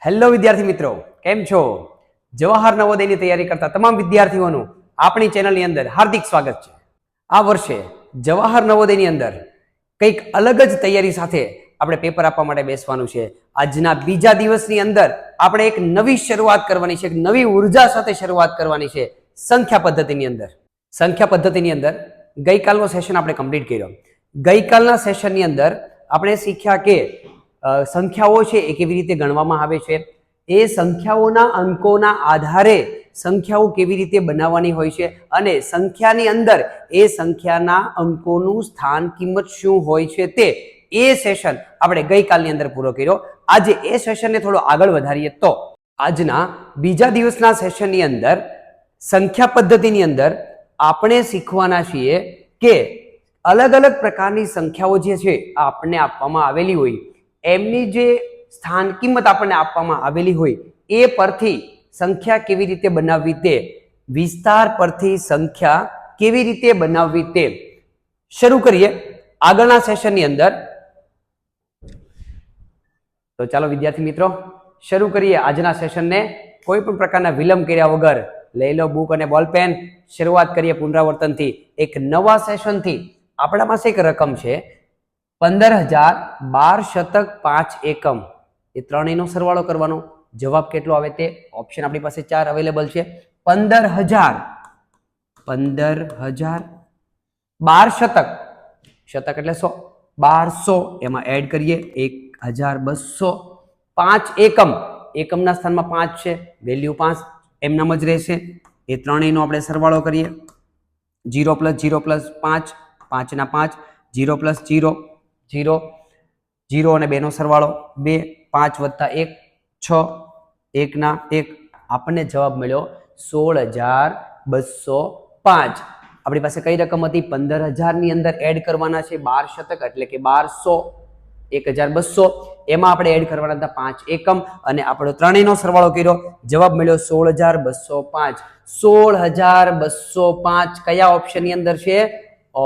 Hello વિદ્યાર્થી મિત્રો, કેમ છો? જવાહર નવોદયની તૈયારી કરતા તમામ વિદ્યાર્થીઓનું આપણી ચેનલની અંદર હાર્દિક સ્વાગત છે. આ વર્ષે જવાહર નવોદયની અંદર કંઈક અલગ જ તૈયારી સાથે આપણે પેપર આપવા માટે બેસવાનું છે. આજના બીજા દિવસની અંદર આપણે એક નવી શરૂઆત કરવાની છે, એક નવી ઉર્જા સાથે શરૂઆત કરવાની છે. સંખ્યા પદ્ધતિની અંદર ગઈકાલનો સેશન આપણે કમ્પ્લીટ કર્યો. ગઈકાલના સેશનની અંદર આપણે શીખ્યા કે સંખ્યાઓ છે એ કેવી રીતે ગણવામાં આવે છે, એ સંખ્યાઓના અંકોના આધારે સંખ્યાઓ કેવી રીતે બનાવવાની હોય છે અને સંખ્યાની અંદર એ સંખ્યાના અંકોનું સ્થાન કિંમત શું હોય છે તે એ સેશન આપણે ગઈકાલની અંદર પૂરો કર્યો. આજે એ સેશનને થોડો આગળ વધારીએ તો આજના બીજા દિવસના સેશનની અંદર સંખ્યા પદ્ધતિની અંદર આપણે શીખવાના છીએ કે અલગ અલગ પ્રકારની સંખ્યાઓ જે છે આપણને આપવામાં આવેલી હોય, એમની જે સ્થાન કિંમત આપણને આપવામાં આવેલી હોય એ પરથી સંખ્યા કેવી રીતે બનાવવી તે, વિસ્તાર પરથી સંખ્યા કેવી રીતે બનાવવી તે શરૂ કરીએ આગળના સેશનની અંદર. તો ચાલો વિદ્યાર્થી મિત્રો શરૂ કરીએ આજના સેશનને. કોઈ પણ પ્રકારના વિલંબ કર્યા વગર લઈ લો બુક અને બોલપેન. શરૂઆત કરીએ પુનરાવર્તનથી, એક નવા સેશનથી. આપણા પાસે એક રકમ છે 15,012 એકમ. એ ત્રણેયનો સરવાળો કરવાનો. જવાબ કેટલો આવે તે ઓપ્શન આપણી પાસે 4 અવેલેબલ છે. 15,000 12 શતક એટલે 100, 1200 એમાં એડ કરીએ 1,200. 5 એકમ, એકમના સ્થાનમાં 5 છે, વેલ્યુ 5 એમનામ જ રહેશે. એ ત્રણેયનો આપણે સરવાળો કરીએ. 0 + 0 + 5, 5 ના 5, 0 + 0 0, 0 અને 2 નો સરવાળો 2, 5 + 1 6, 1 ના 1. આપણને જવાબ મળ્યો 16,205. આપણી પાસે કઈ રકમ હતી? 15,000 ની અંદર એડ કરવાના છે 12 શતક એટલે કે 1200, 1,200. એમાં આપણે એડ કરવાના હતા 5 એકમ અને આપણો ત્રણેયનો સરવાળો કર્યો. જવાબ મળ્યો 16,205. 16,205 કયા ઓપ્શનની અંદર છે?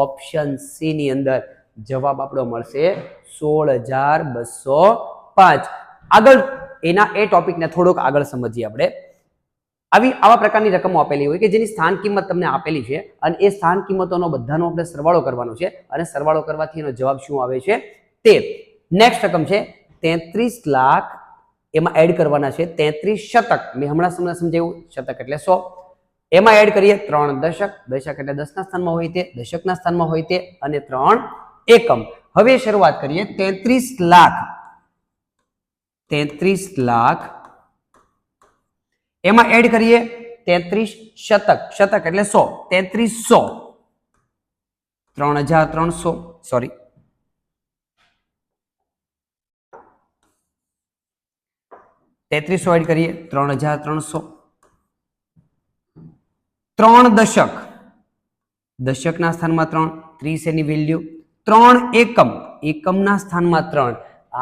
ઓપ્શન સી ની અંદર. જવાબ આપણો મળશે 16,205. આગળ એના એ ટોપિકને થોડોક આગળ સમજીએ આપણે. આવા પ્રકારની રકમો આપેલી હોય કે જેની સ્થાન કિંમત તમને આપેલી છે અને એ સ્થાન કિંમતોનો બધાનો આપણે સરવાળો કરવાનો છે અને સરવાળો કરવાથી એનો જવાબ શું આવે છે તે. નેક્સ્ટ રકમ છે 33 લાખ. એમાં એડ કરવાના છે 33 શતક. મેં હમણાં સમજાવ્યું, શતક એટલે 100. એમાં એડ કરીએ 3 દશક. દશક એટલે 10 ના સ્થાનમાં હોય તે, દશકના સ્થાનમાં હોય તે, અને 3 એકમ. હવે શરૂઆત કરીએ 33 લાખ. એમાં એડ કરીએ 33 શતક. શતક એટલે 100, 3300. 3,300 સોરી 3300 એડ કરીએ 3,300. 3 દશક. દશકના સ્થાનમાં 3, 30 એની વેલ્યુ. 3 એકમ. એકમના સ્થાનમાં 3.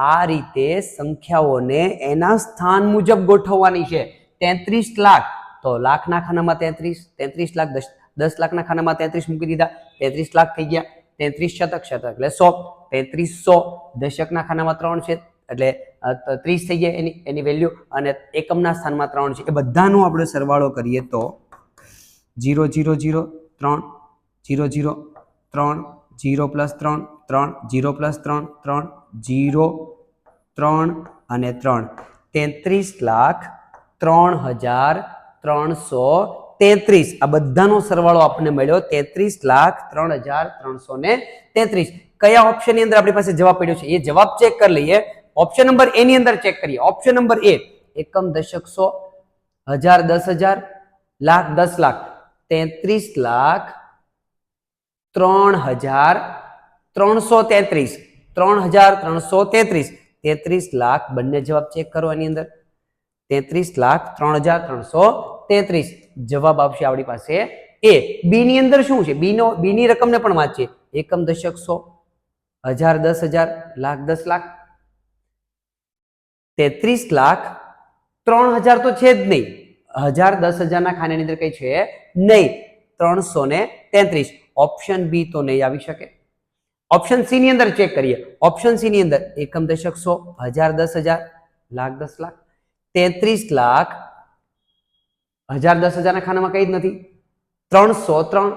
આ રીતે સંખ્યાઓને એના સ્થાન મુજબ ગોઠવવાની છે. 33 લાખ તો લાખના ખાનામાં 33, 33 લાખ 10 લાખના ખાનામાં 33 મૂકી દીધા, 33 લાખ થઈ ગયા. 33 શતક, શતક એટલે 100, 3300. દશકના ખાનામાં 3 છે એટલે 30 થઈ ગયા એની વેલ્યુ, અને એકમના સ્થાનમાં 3 છે. એ બધાનો આપણે સરવાળો કરીએ તો 0 0 0 3 0 0 3 0 + 3 3 0 + 3 3 0 3 અને 3. 33,03,333. આ બધાનો સરવાળો આપણને મળ્યો 33,03,333. કયા ઓપ્શનની અંદર આપણી પાસે જવાબ પડ્યો છે એ જવાબ ચેક કરી લઈએ. ઓપ્શન નંબર એ ની અંદર ચેક કરીએ. ઓપ્શન નંબર એ, એકમ, દશક 100, હજાર 10,000, લાખ 10 લાખ. 33,03,333. 3,333. 33 લાખ. બંને જવાબ ચેક કરો એની અંદર. 33,03,333. જવાબ આવશે આપણી પાસે એ. બી ની અંદર શું છે? બી ની રકમને પણ વાંચીએ. એકમ, દશક 100, હજાર 10,000, લાખ 10 લાખ. 33,03,000 તો છે જ નહીં. 10,000 ના ખાનાની અંદર કઈ છે નહીં. 333. ઓપ્શન બી તો નહીં આવી શકે. ઓપ્શન સી ની અંદર ચેક કરીએ. ઓપ્શન સી ની અંદર એકમ, દશક 100, હજાર 10,000, લાખ 10 લાખ. 33,10,000 10,000 ના ખાનામાં કઈ જ નથી. 303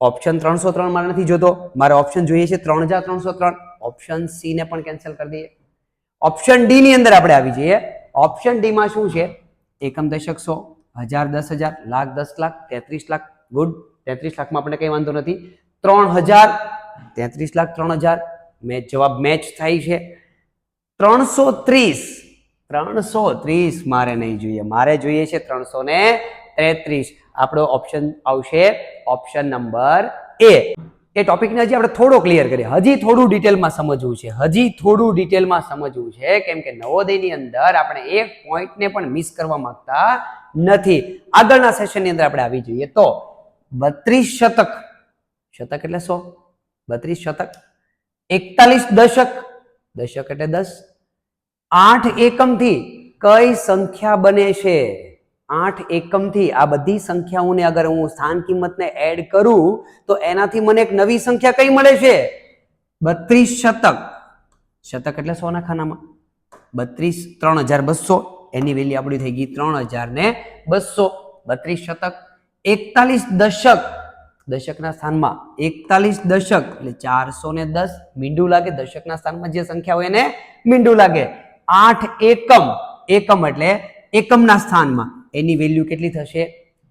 ઓપ્શન 303 મારે નથી જોતો, મારે ઓપ્શન જોઈએ છે 3,303. ઓપ્શન સી ને પણ કેન્સલ કરી દઈએ. ઓપ્શન ડી ની અંદર આપણે આવી જઈએ. ઓપ્શન ડી માં શું છે? એકમ દશક 100, 1000 10,000, લાખ 10 લાખ, 33 લાખ. ગુડ. 33 લાખમાં આપણે કઈ વાંધો નથી. 3,000 33 લાખ 3,000 જવાબ મેચ થાય છે. 330 મારે નહીં જોઈએ, મારે જોઈએ છે 333. આપણો ઓપ્શન આવશે ઓપ્શન નંબર એ. એ ટોપિકને હજી આપણે થોડો ક્લિયર કરીએ, હજી થોડું ડિટેલમાં સમજવું છે, કેમ કે નવોદયની અંદર આપણે એક પોઈન્ટને પણ મિસ કરવા માંગતા નથી. આગળના સેશનની અંદર આપણે આવી જઈએ તો 32 શતક, શતક એટલે 100, 32 શતક, 41 દશક, દશક એટલે 10, 8 એકમથી કઈ સંખ્યા બને છે? 8 એકમથી આ બધી સંખ્યાઓને અગર હું સ્થાન કિંમતને એડ કરું તો એનાથી મને એક નવી સંખ્યા કઈ મળે છે? 32 શતક. શતક એટલે 100 ના ખાનામાં 32, 3,200 એની વેલ્યુ આપણી થઈ ગઈ 3,200. 32 શતક. 41 દશક, દશકના સ્થાનમાં 41 દશક એટલે 410. મીંડું લાગે, દશકના સ્થાનમાં જે સંખ્યા હોય એને મીંડું લાગે. 8 એકમ, એકમ એટલે એકમના સ્થાનમાં એની વેલ્યુ કેટલી થશે?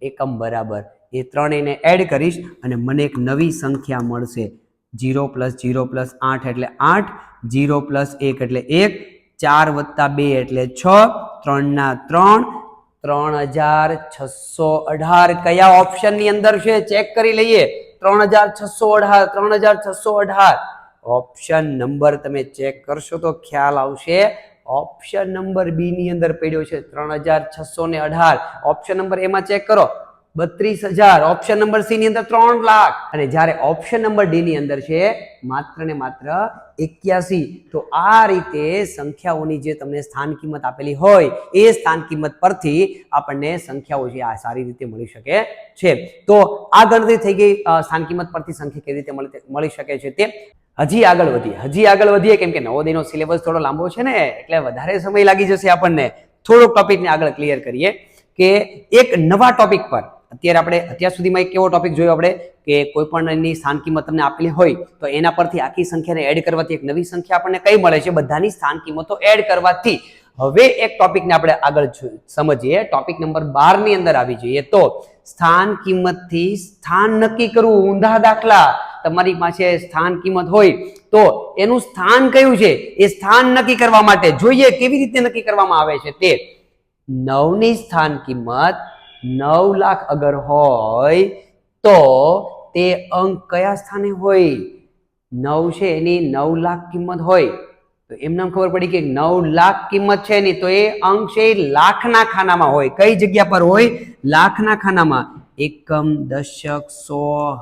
એકમ બરાબર એ ત્રણેયને એડ કરીશ અને મને એક નવી સંખ્યા મળશે. 0 + 0 + 8 એટલે 8, 0 + 1 એટલે 1, 4 + 2 એટલે 6, 3 ના 3, 3,618. કયા ઓપ્શન ની અંદર છે? ચેક કરી લઈએ. 3,618, 3,618. ઓપ્શન નંબર તમે ચેક કરશો તો ખ્યાલ આવશે. ઓપ્શન નંબર બી ની અંદર પડ્યો છે 3,618. ઓપ્શન નંબર એ માં ચેક કરો 32,000. ઓપ્શન નંબર સી ની અંદર 3 લાખ. અને જ્યારે ઓપ્શન નંબર ડી ની અંદર છે માત્ર ને માત્ર 81. તો આ રીતે સંખ્યાઓની જે તમને સ્થાન કિંમત આપેલી હોય એ સ્થાન કિંમત પરથી આપણને સંખ્યાઓ છે આ સારી રીતે મળી શકે છે. તો આ ગણતરી થઈ ગઈ સ્થાન કિંમત પરથી સંખ્યા કેવી રીતે મળી શકે છે તે. હજી આગળ વધીએ કેમ કે નવોદયનો સિલેબસ થોડો લાંબો છે ને એટલે વધારે સમય લાગી જશે આપણને. થોડોક ટોપિકને આગળ ક્લિયર કરીએ કે એક નવા ટોપિક પર અત્યાર સુધીમાં એક કેવો ટોપિક જોયો આપણે કે કોઈ પણ એની સ્થાન કિંમત તમને આપેલી હોય તો એના પરથી આખી સંખ્યાને એડ કરવાથી એક નવી સંખ્યા આપણને કઈ મળે છે? બધાની સ્થાન કિંમતો એડ કરવાથી. હવે એક ટોપિકને આપણે આગળ સમજીએ. ટોપિક નંબર 12 ની અંદર આવી જઈએ તો સ્થાન કિંમતથી સ્થાન નક્કી કરવું. ઊંધા દાખલા. તમારી પાસે સ્થાન કિંમત હોય તો એનું સ્થાન કયું છે એ સ્થાન નક્કી કરવા માટે જોઈએ કેવી રીતે નક્કી કરવામાં આવે છે તે. 9 ની સ્થાન કિંમત 9 લાખ અગર હોય તો તે અંક કયા સ્થાને હોય? 9 છે એની 9 લાખ કિંમત હોય તો એમને ખબર પડી કે 9 લાખ કિંમત છે એની તો એ અંક છે લાખના ખાનામાં હોય. કઈ જગ્યા પર હોય? લાખના ખાનામાં. એકમ, દશક, 100,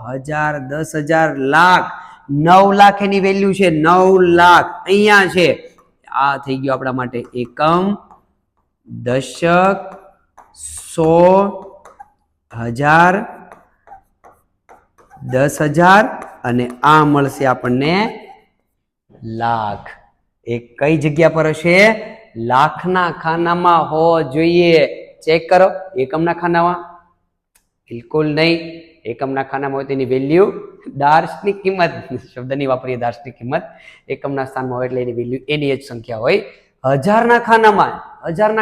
1000, 10,000, લાખ. 9 લાખ એની વેલ્યુ છે. 9 લાખ અહીંયા છે. આ થઈ ગયું આપણા માટે એકમ, દશક, 100, 10,000, 10,000 અને આ મળશે આપણને લાખ. એ કઈ જગ્યા પર હશે? લાખના ખાનામાં હોવો જોઈએ. ચેક કરો. એકમના ખાનામાં બિલકુલ નહીં. એકમના ખાનામાં હોય તેની વેલ્યુ દાર્શનિક કિંમત શબ્દ નહીં વાપરીએ. દાર્શનિક કિંમત એકમના સ્થાનમાં હોય એટલે એની વેલ્યુ એની જ સંખ્યા હોય. 1000ના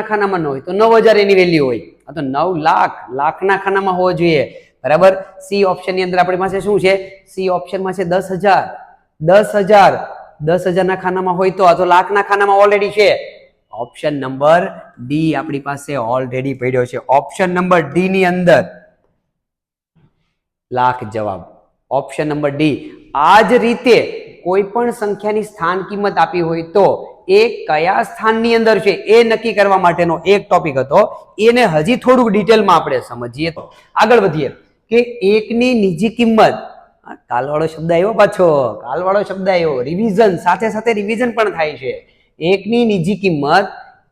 ખાનામાં ન હોય તો 9,000 એની વેલ્યુ હોય. આ તો 9 લાખ લાખના ખાનામાં હોવો જોઈએ. બરાબર. સી ઓપ્શન ની અંદર આપણી પાસે શું છે? સી ઓપ્શનમાં છે 10,000. 10,000 ના ખાનામાં હોય તો આ તો લાખના ખાનામાં ઓલરેડી છે. ઓપ્શન નંબર ડી આપણી પાસે ઓલરેડી પડ્યો છે. ઓપ્શન નંબર ડી ની અંદર લાખ જવાબ. Option number D. આ જ રીતે કોઈ પણ સંખ્યાની સ્થાન કિંમત આપી હોય તો એ કયા સ્થાનની અંદર છે એ નક્કી કરવા માટેનો એક ટોપિક હતો. એને હજી થોડુંક ડિટેલમાં આપણે સમજીએ તો આગળ વધીએ કે એકની નીજી કિંમત. કાલવાળો શબ્દ આવ્યો પાછો. કાલવાળો શબ્દ આવ્યો. રિવિઝન સાથે સાથે રિવિઝન પણ થાય છે. એકની નીજી કિંમત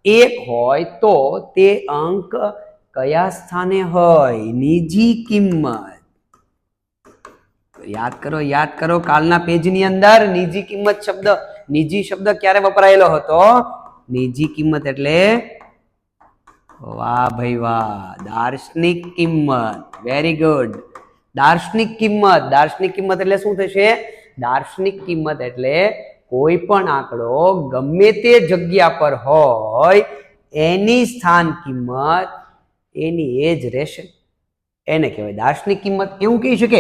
1 હોય તો તે અંક કયા સ્થાને હોય? નીજી કિંમત. યાદ કરો કાલના પેજની અંદર નીજી કિંમત શબ્દ, નીજી શબ્દ ક્યારે વપરાયેલો હતો? નીજી કિંમત એટલે વાહ ભાઈ વાહ, દાર્શનિક કિંમત, વેરી ગુડ. દાર્શનિક કિંમત, દાર્શનિક કિંમત એટલે શું થશે? દાર્શનિક કિંમત એટલે કોઈ પણ આંકડો ગમે તે જગ્યા પર હોય એની સ્થાન કિંમત એની એ જ રહેશે, એને કહેવાય દાર્શનિક કિંમત. એવું કહી શકે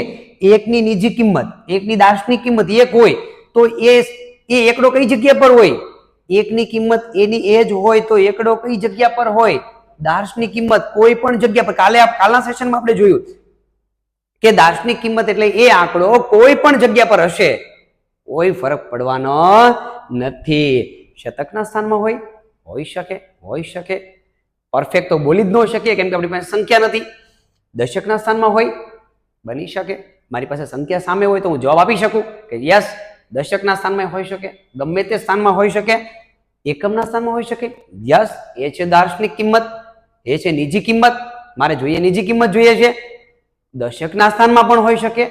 એકની નિજી કિંમત, એકની દાર્શનિક કિંમત એક હોય તો એ એકડો કઈ જગ્યા પર હોય? એકની કિંમત એની એ જ હોય તો એકડો કઈ જગ્યા પર હોય? દાર્શનિક કિંમત કોઈ પણ જગ્યા પર. કાલના સેશનમાં આપણે જોયું કે દાર્શનિક કિંમત એટલે એ આંકડો કોઈ પણ જગ્યા પર હશે, કોઈ ફરક પડવાનો નથી. શતકના સ્થાનમાં હોય, હોઈ શકે. પરફેક્ટ તો બોલી જ ન શકીએ કેમ કે આપણી પાસે સંખ્યા નથી. દશકના સ્થાનમાં હોય, બની શકે. મારી પાસે સંખ્યા સામે હોય તો હું જવાબ આપી શકું કે યસ દશકના સ્થાનમાં હોઈ શકે, ગમે તે સ્થાનમાં હોઈ શકે. એકમના સ્થાનમાં હોઈ શકે, યસ એ છે દાર્શનિક કિંમત, એ છે નિજી કિંમત. મારે જોઈએ નિજી કિંમત જોઈએ છે. દશકના સ્થાનમાં પણ હોઈ શકે.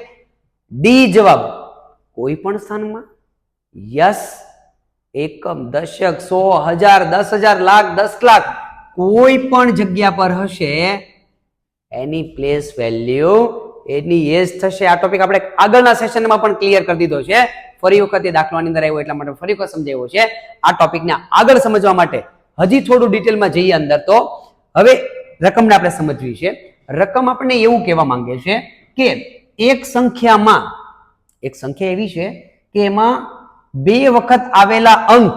ડી જવાબ કોઈ પણ સ્થાનમાં, યસ એકમ, દશક, 100, 1000, 10,000, લાખ, 10 લાખ કોઈ પણ જગ્યા પર હશે એની પ્લેસ વેલ્યુ એની એ જ થશે. આ ટોપિક આપણે આગળના સેશનમાં પણ ક્લિયર કરી દીધો છે. ફરી વખત એ દાખલાની અંદર આવ્યો એટલા માટે ફરી વખત સમજાવ્યો છે. આ ટોપિકને આગળ સમજવા માટે હજી થોડું ડિટેલમાં જઈએ અંદર. તો હવે રકમને આપણે સમજવી છે. રકમ આપણને એવું કહેવા માંગે છે કે એક સંખ્યામાં, એક સંખ્યા એવી છે કે એમાં 2 વખત આવેલા અંક,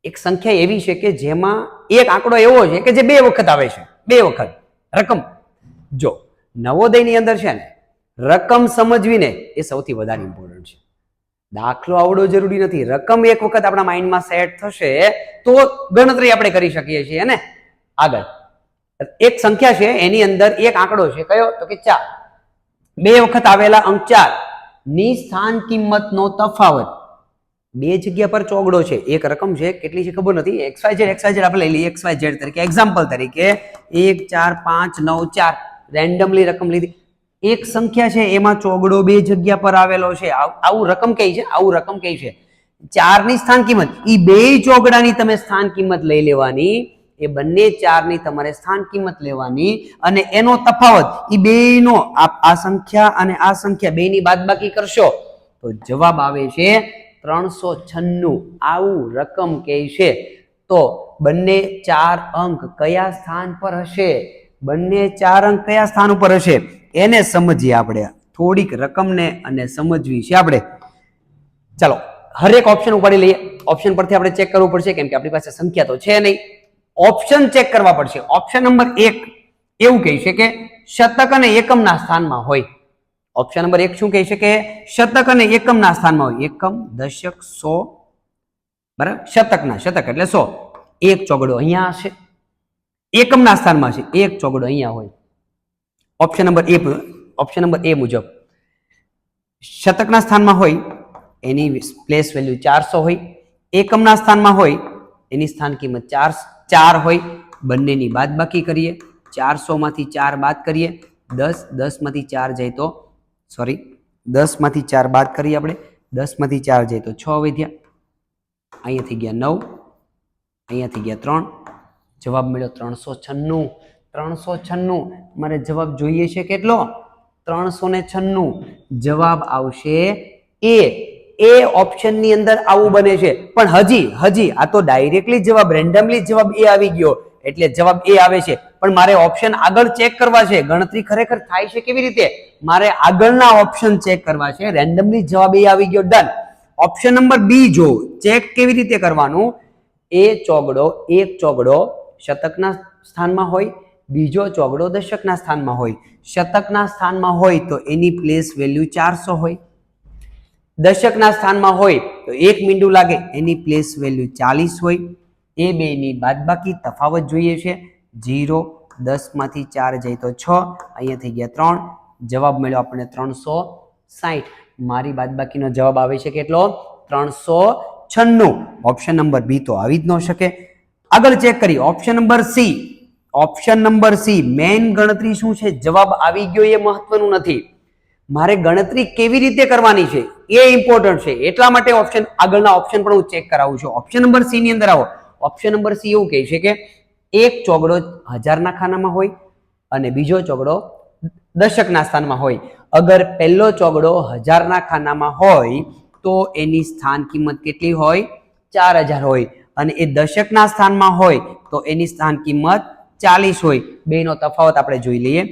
એક સંખ્યા એવી છે કે જેમાં એક આંકડો એવો છે કે જે 2 વખત આવે છે, 2 વખત રકમ. જો નવોદયની અંદર છે ને રકમ સમજવીને એ સૌથી વધારે ઇમ્પોર્ટન્ટ છે. દાખલો આવડો જરૂરી નથી. રકમ એક વખત આપણા માઇન્ડમાં સેટ થશે તો ગણતરી આપણે કરી શકીએ છીએ ને. આગળ એક સંખ્યા છે એની અંદર એક આંકડો છે, કયો? તો કે 4. 2 વખત આવેલા અંક 4 ની સ્થાન કિંમતનો તફાવત. 2 જગ્યા પર ચોગડો છે, એક રકમ છે, કેટલી છે ખબર નથી, XYZ આપણે લઈ લઈએ XYZ તરીકે, એક્ઝામ્પલ તરીકે 1 4 5 9 4 રેન્ડમલી રકમ લીધી. એક સંખ્યા છે એમાં ચોગડો 2 જગ્યા પર આવેલો છે, આવું રકમ કઈ છે? આવું રકમ કઈ છે? 4 ની સ્થાન કિંમત, ઈ 2 ચોગડાની તમે સ્થાન કિંમત લઈ લેવાની, એ બંને 4 ની તમારે સ્થાન કિંમત લેવાની અને એનો તફાવત ઈ બેનો આ સંખ્યા અને આ સંખ્યા બેની બાદબાકી કરશો તો જવાબ આવે છે 396. આવું રકમ કહે છે. તો બંને 4 અંક કયા સ્થાન પર હશે? બંને 4 અંક કયા સ્થાન ઉપર હશે એને સમજીએ આપણે. થોડીક રકમને અને સમજવી છે આપણે. ચાલો હરેક ઓપ્શન ઉપાડી લઈએ. ઓપ્શન પરથી આપણે ચેક કરવું પડશે કેમ કે આપણી પાસે સંખ્યા તો છે નહીં. ઓપ્શન ચેક કરવા પડશે. ઓપ્શન નંબર 1 એવું કહે છે કે શતક અને એકમના સ્થાનમાં હોય. ઓપ્શન નંબર 1 શું કહે છે કે શતક અને એકમના સ્થાનમાં હોય. એકમ, દશક, 100, બરાબર. શતક એટલે 100. એક ચોગડો અહીંયા હશે, એકમના સ્થાનમાં છે, એક ચોગડો અહીંયા હોય. ઓપ્શન નંબર એ મુજબ શતકના સ્થાનમાં હોય એની પ્લેસ વેલ્યુ 400 હોય, એકમના સ્થાનમાં હોય એની સ્થાન કિંમત 4 હોય. બંનેની બાદબાકી કરીએ, 400 માંથી 4 બાદ કરીએ, 10 માંથી 4 જાય તો 10 માંથી 4 બાદ કરીએ આપણે, 10 માંથી 4 જાય તો 6 વધ્યા, અહીંયાથી ગયા 9, અહીંયાથી ગયા 3, જવાબ મળ્યો 396. 396 મારે જવાબ જોઈએ છે કેટલો? 396. જવાબ આવશે એ ઓપ્શન ની અંદર આવું બને છે. પણ હજી આ તો ડાયરેક્ટલી જવાબ, રેન્ડમલી જવાબ એ આવી ગયો એટલે જવાબ એ આવે છે. પણ મારે ઓપ્શન આગળ ચેક કરવા છે. ગણતરી ખરેખર થાય છે કેવી રીતે? મારે આગળના ઓપ્શન ચેક કરવા છે. રેન્ડમલી જવાબ એ આવી ગયો, ડન. ઓપ્શન નંબર બી જો ચેક કેવી રીતે કરવાનું? એક ચોગડો શતકના સ્થાનમાં હોય, બીજો ચોગડો દશકના સ્થાનમાં હોય. શતકના સ્થાનમાં હોય તો એની પ્લેસ વેલ્યુ 400 હોય, દશકના સ્થાનમાં હોય તો 1 મીંડું લાગે એની પ્લેસ વેલ્યુ 40 હોય. એ બેની બાદબાકી તફાવત જોઈએ છે. 0, 10 માંથી 4 જાય તો 6, અહીંયાથી ગયા 3, જવાબ મળ્યો આપણે 360. મારી બાદબાકીનો જવાબ આવે છે કેટલો? 396. ઓપ્શન નંબર બી તો આવી જ ન શકે. આગળ ચેક કરી option number C. Option number C main ગણતરી શું છે? જવાબ આવી ગયો એ મહત્વનું નથી, મારે ગણતરી કેવી રીતે કરવાની છે એ ઇમ્પોર્ટન્ટ છે. એટલા માટે આગળના ઓપ્શન પણ હું ચેક કરાવું છું. ઓપ્શન નંબર સી ની અંદર આવો. ઓપ્શન નંબર સી એવું કહે છે કે એક ચોગડો હજારના ખાનામાં હોય અને બીજો ચોગડો દશકના સ્થાનમાં હોય. અગર પહેલો ચોગડો હજારના ખાનામાં હોય તો એની સ્થાન કિંમત કેટલી હોય? 4000 હોય. અને એ દશકના સ્થાનમાં હોય તો એની સ્થાન કિંમત 40 હોય. બેનો તફાવત આપણે જોઈ લઈએ.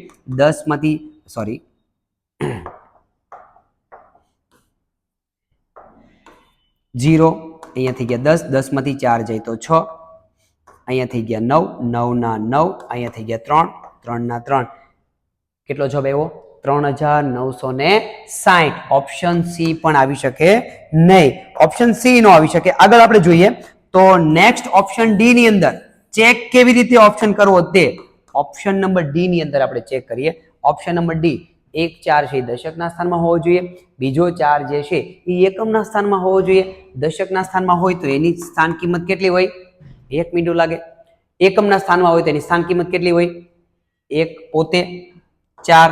10 માંથી 0 અહીંયા થઈ ગયા 10, 10 માંથી 4 જાય તો 6, અહીંયા થઈ ગયા 9, 9 ના 9, અહીંયા થઈ ગયા 3, 3 ના 3. કેટલો જવાબ આવ્યો? 3960. ઓપ્શન સી પણ આવી શકે નહીં. ઓપ્શન સી નો આવી શકે. આગળ આપણે જોઈએ તો નેક્સ્ટ ઓપ્શન ડી ની અંદર ચેક કેવી રીતે ઓપ્શન કરવો તે ઓપ્શન નંબર ડી ની અંદર આપણે ચેક કરીએ. ઓપ્શન નંબર ડી, એક 4 છે એ દશકના સ્થાનમાં હોવો જોઈએ, બીજો 4 જે છે એ એકમના સ્થાનમાં હોવો જોઈએ. દશકના સ્થાનમાં હોય તો એની સ્થાન કિંમત કેટલી હોય? 1 મિનિટ લાગે. એકમના સ્થાનમાં હોય તો એની સ્થાન કિંમત કેટલી હોય? 1 પોતે 4.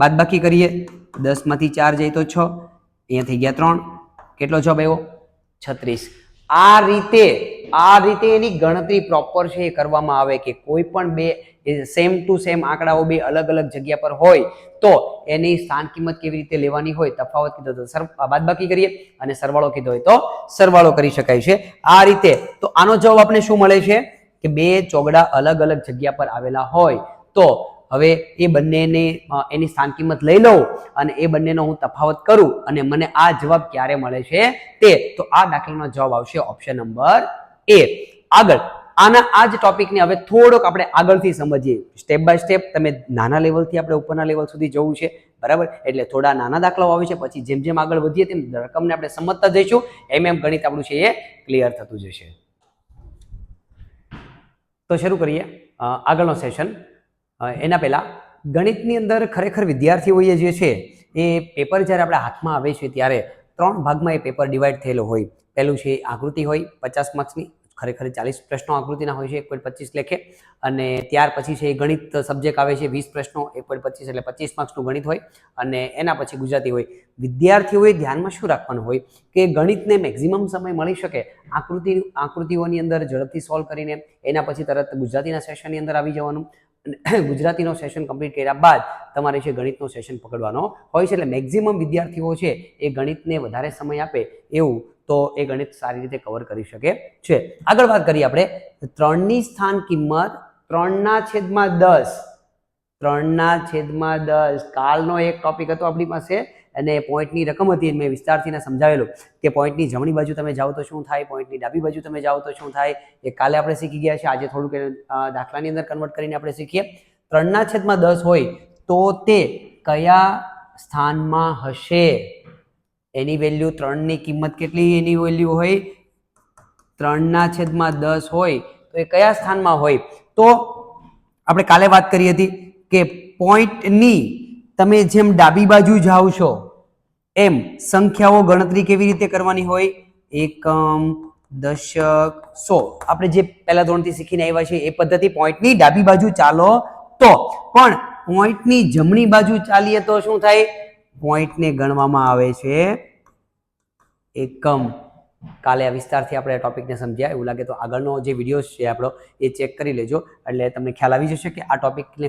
બાદબાકી કરીએ. 10 માંથી 4 જાય તો 6, અહીંયા થઈ ગયા 3. કેટલો જવાબ આવ્યો? 36. આ રીતે એની ગણતરી પ્રોપર છે એ કરવામાં આવે કે કોઈ પણ બે સેમ ટુ સેમ આંકડાઓ બે અલગ અલગ જગ્યા પર હોય તો એની સ્થાન કિંમત કેવી રીતે લેવાની હોય. તફાવત કીધો તો બાદબાકી કરીએ અને સરવાળો કીધો હોય તો સરવાળો કરી શકાય છે. આ રીતે તો આનો જવાબ આપણે શું મળે છે કે બે ચોગડા અલગ અલગ જગ્યા પર આવેલા હોય તો હવે એ બંનેને એની સ્થાન કિંમત લઈ લઉં અને એ બંનેનો હું તફાવત કરું અને મને આ જવાબ ક્યારે મળે છે તે. તો આ દાખલાનો જવાબ આવશે ઓપ્શન નંબર એ. આગળ આ જ ટોપિકને હવે થોડોક આપણે આગળથી સમજીએ. સ્ટેપ બાય સ્ટેપ તમે નાના લેવલથી આપણે ઉપરના લેવલ સુધી જવું છે, બરાબર? એટલે થોડા નાના દાખલાઓ આવે છે, પછી જેમ જેમ આગળ વધીએ તેમ રકમને આપણે સમજતા જઈશું. એમ ગણિત આપણું છે એ ક્લિયર થતું જશે. તો શરૂ કરીએ આગળનો સેશન. એના પહેલા ગણિતની અંદર ખરેખર વિદ્યાર્થીઓએ જે છે એ પેપર જ્યારે આપણા હાથમાં આવે છે ત્યારે 3 ભાગમાં એ પેપર ડિવાઈડ થયેલો હોય. પહેલું છે આકૃતિ હોય 50 માર્ક્સની, ખરેખર 40 પ્રશ્નો આકૃતિના હોય છે, 1.25 લેખે. અને ત્યાર પછી છે એ ગણિત સબ્જેક્ટ આવે છે 20 પ્રશ્નો, 1.25 એટલે 25 માર્ક્સનું ગણિત હોય. અને એના પછી ગુજરાતી હોય. વિદ્યાર્થીઓએ ધ્યાનમાં શું રાખવાનું હોય કે ગણિતને મેક્સિમમ સમય મળી શકે આકૃતિઓની અંદર ઝડપથી સોલ્વ કરીને એના પછી તરત ગુજરાતીના સેશનની અંદર આવી જવાનું. ગુજરાતીનો સેશન કમ્પ્લીટ કર્યા બાદ તમારે છે ગણિતનો સેશન પકડવાનો હોય છે. એટલે મેક્સિમમ વિદ્યાર્થીઓ છે એ ગણિતને વધારે સમય આપે એવું તો એ ગણિત સારી રીતે કવર કરી શકે છે. આગળ વાત કરીએ આપણે 3 ની સ્થાન કિંમત 3/10. 3/10 કાલનો એક ટોપિક હતો આપણી પાસે અને પોઈન્ટની રકમ હતી. મેં વિસ્તારથી સમજાવેલું કે પોઈન્ટની જમણી બાજુ તમે જાઓ તો શું થાય, પોઈન્ટની ડાબી બાજુ તમે જાઓ તો શું થાય. એ કાલે આપણે શીખી ગયા છે. આજે થોડુંક દાખલાની અંદર કન્વર્ટ કરીને આપણે શીખીએ. 3/10 હોય તો તે કયા સ્થાનમાં હશે? એની વેલ્યુ 3 ની કિંમત કેટલી એની વેલ્યુ હોય? 3/10 હોય તો એ કયા સ્થાનમાં હોય? તો આપણે કાલે વાત કરી હતી કે પોઈન્ટની તમે જેમ ડાબી બાજુ જાઓ છો એમ સંખ્યાઓ ગણતરી કેવી રીતે કરવાની હોય? એકમ, દશક, સો. આપણે જે પહેલા ધોરણથી શીખીને આવ્યા છે એ પદ્ધતિ. પોઈન્ટની ડાબી બાજુ ચાલો તો, પણ પોઈન્ટની જમણી બાજુ ચાલીએ તો શું થાય? પોઈન્ટને ગણવામાં આવે છે એકમ. કાલે આ વિસ્તારથી આપણે ટોપિકને સમજ્યા. એવું લાગે તો આગળનો જે વિડીયો છે આપણો એ ચેક કરી લેજો એટલે તમને ખ્યાલ આવી જશે કે આ ટોપિકને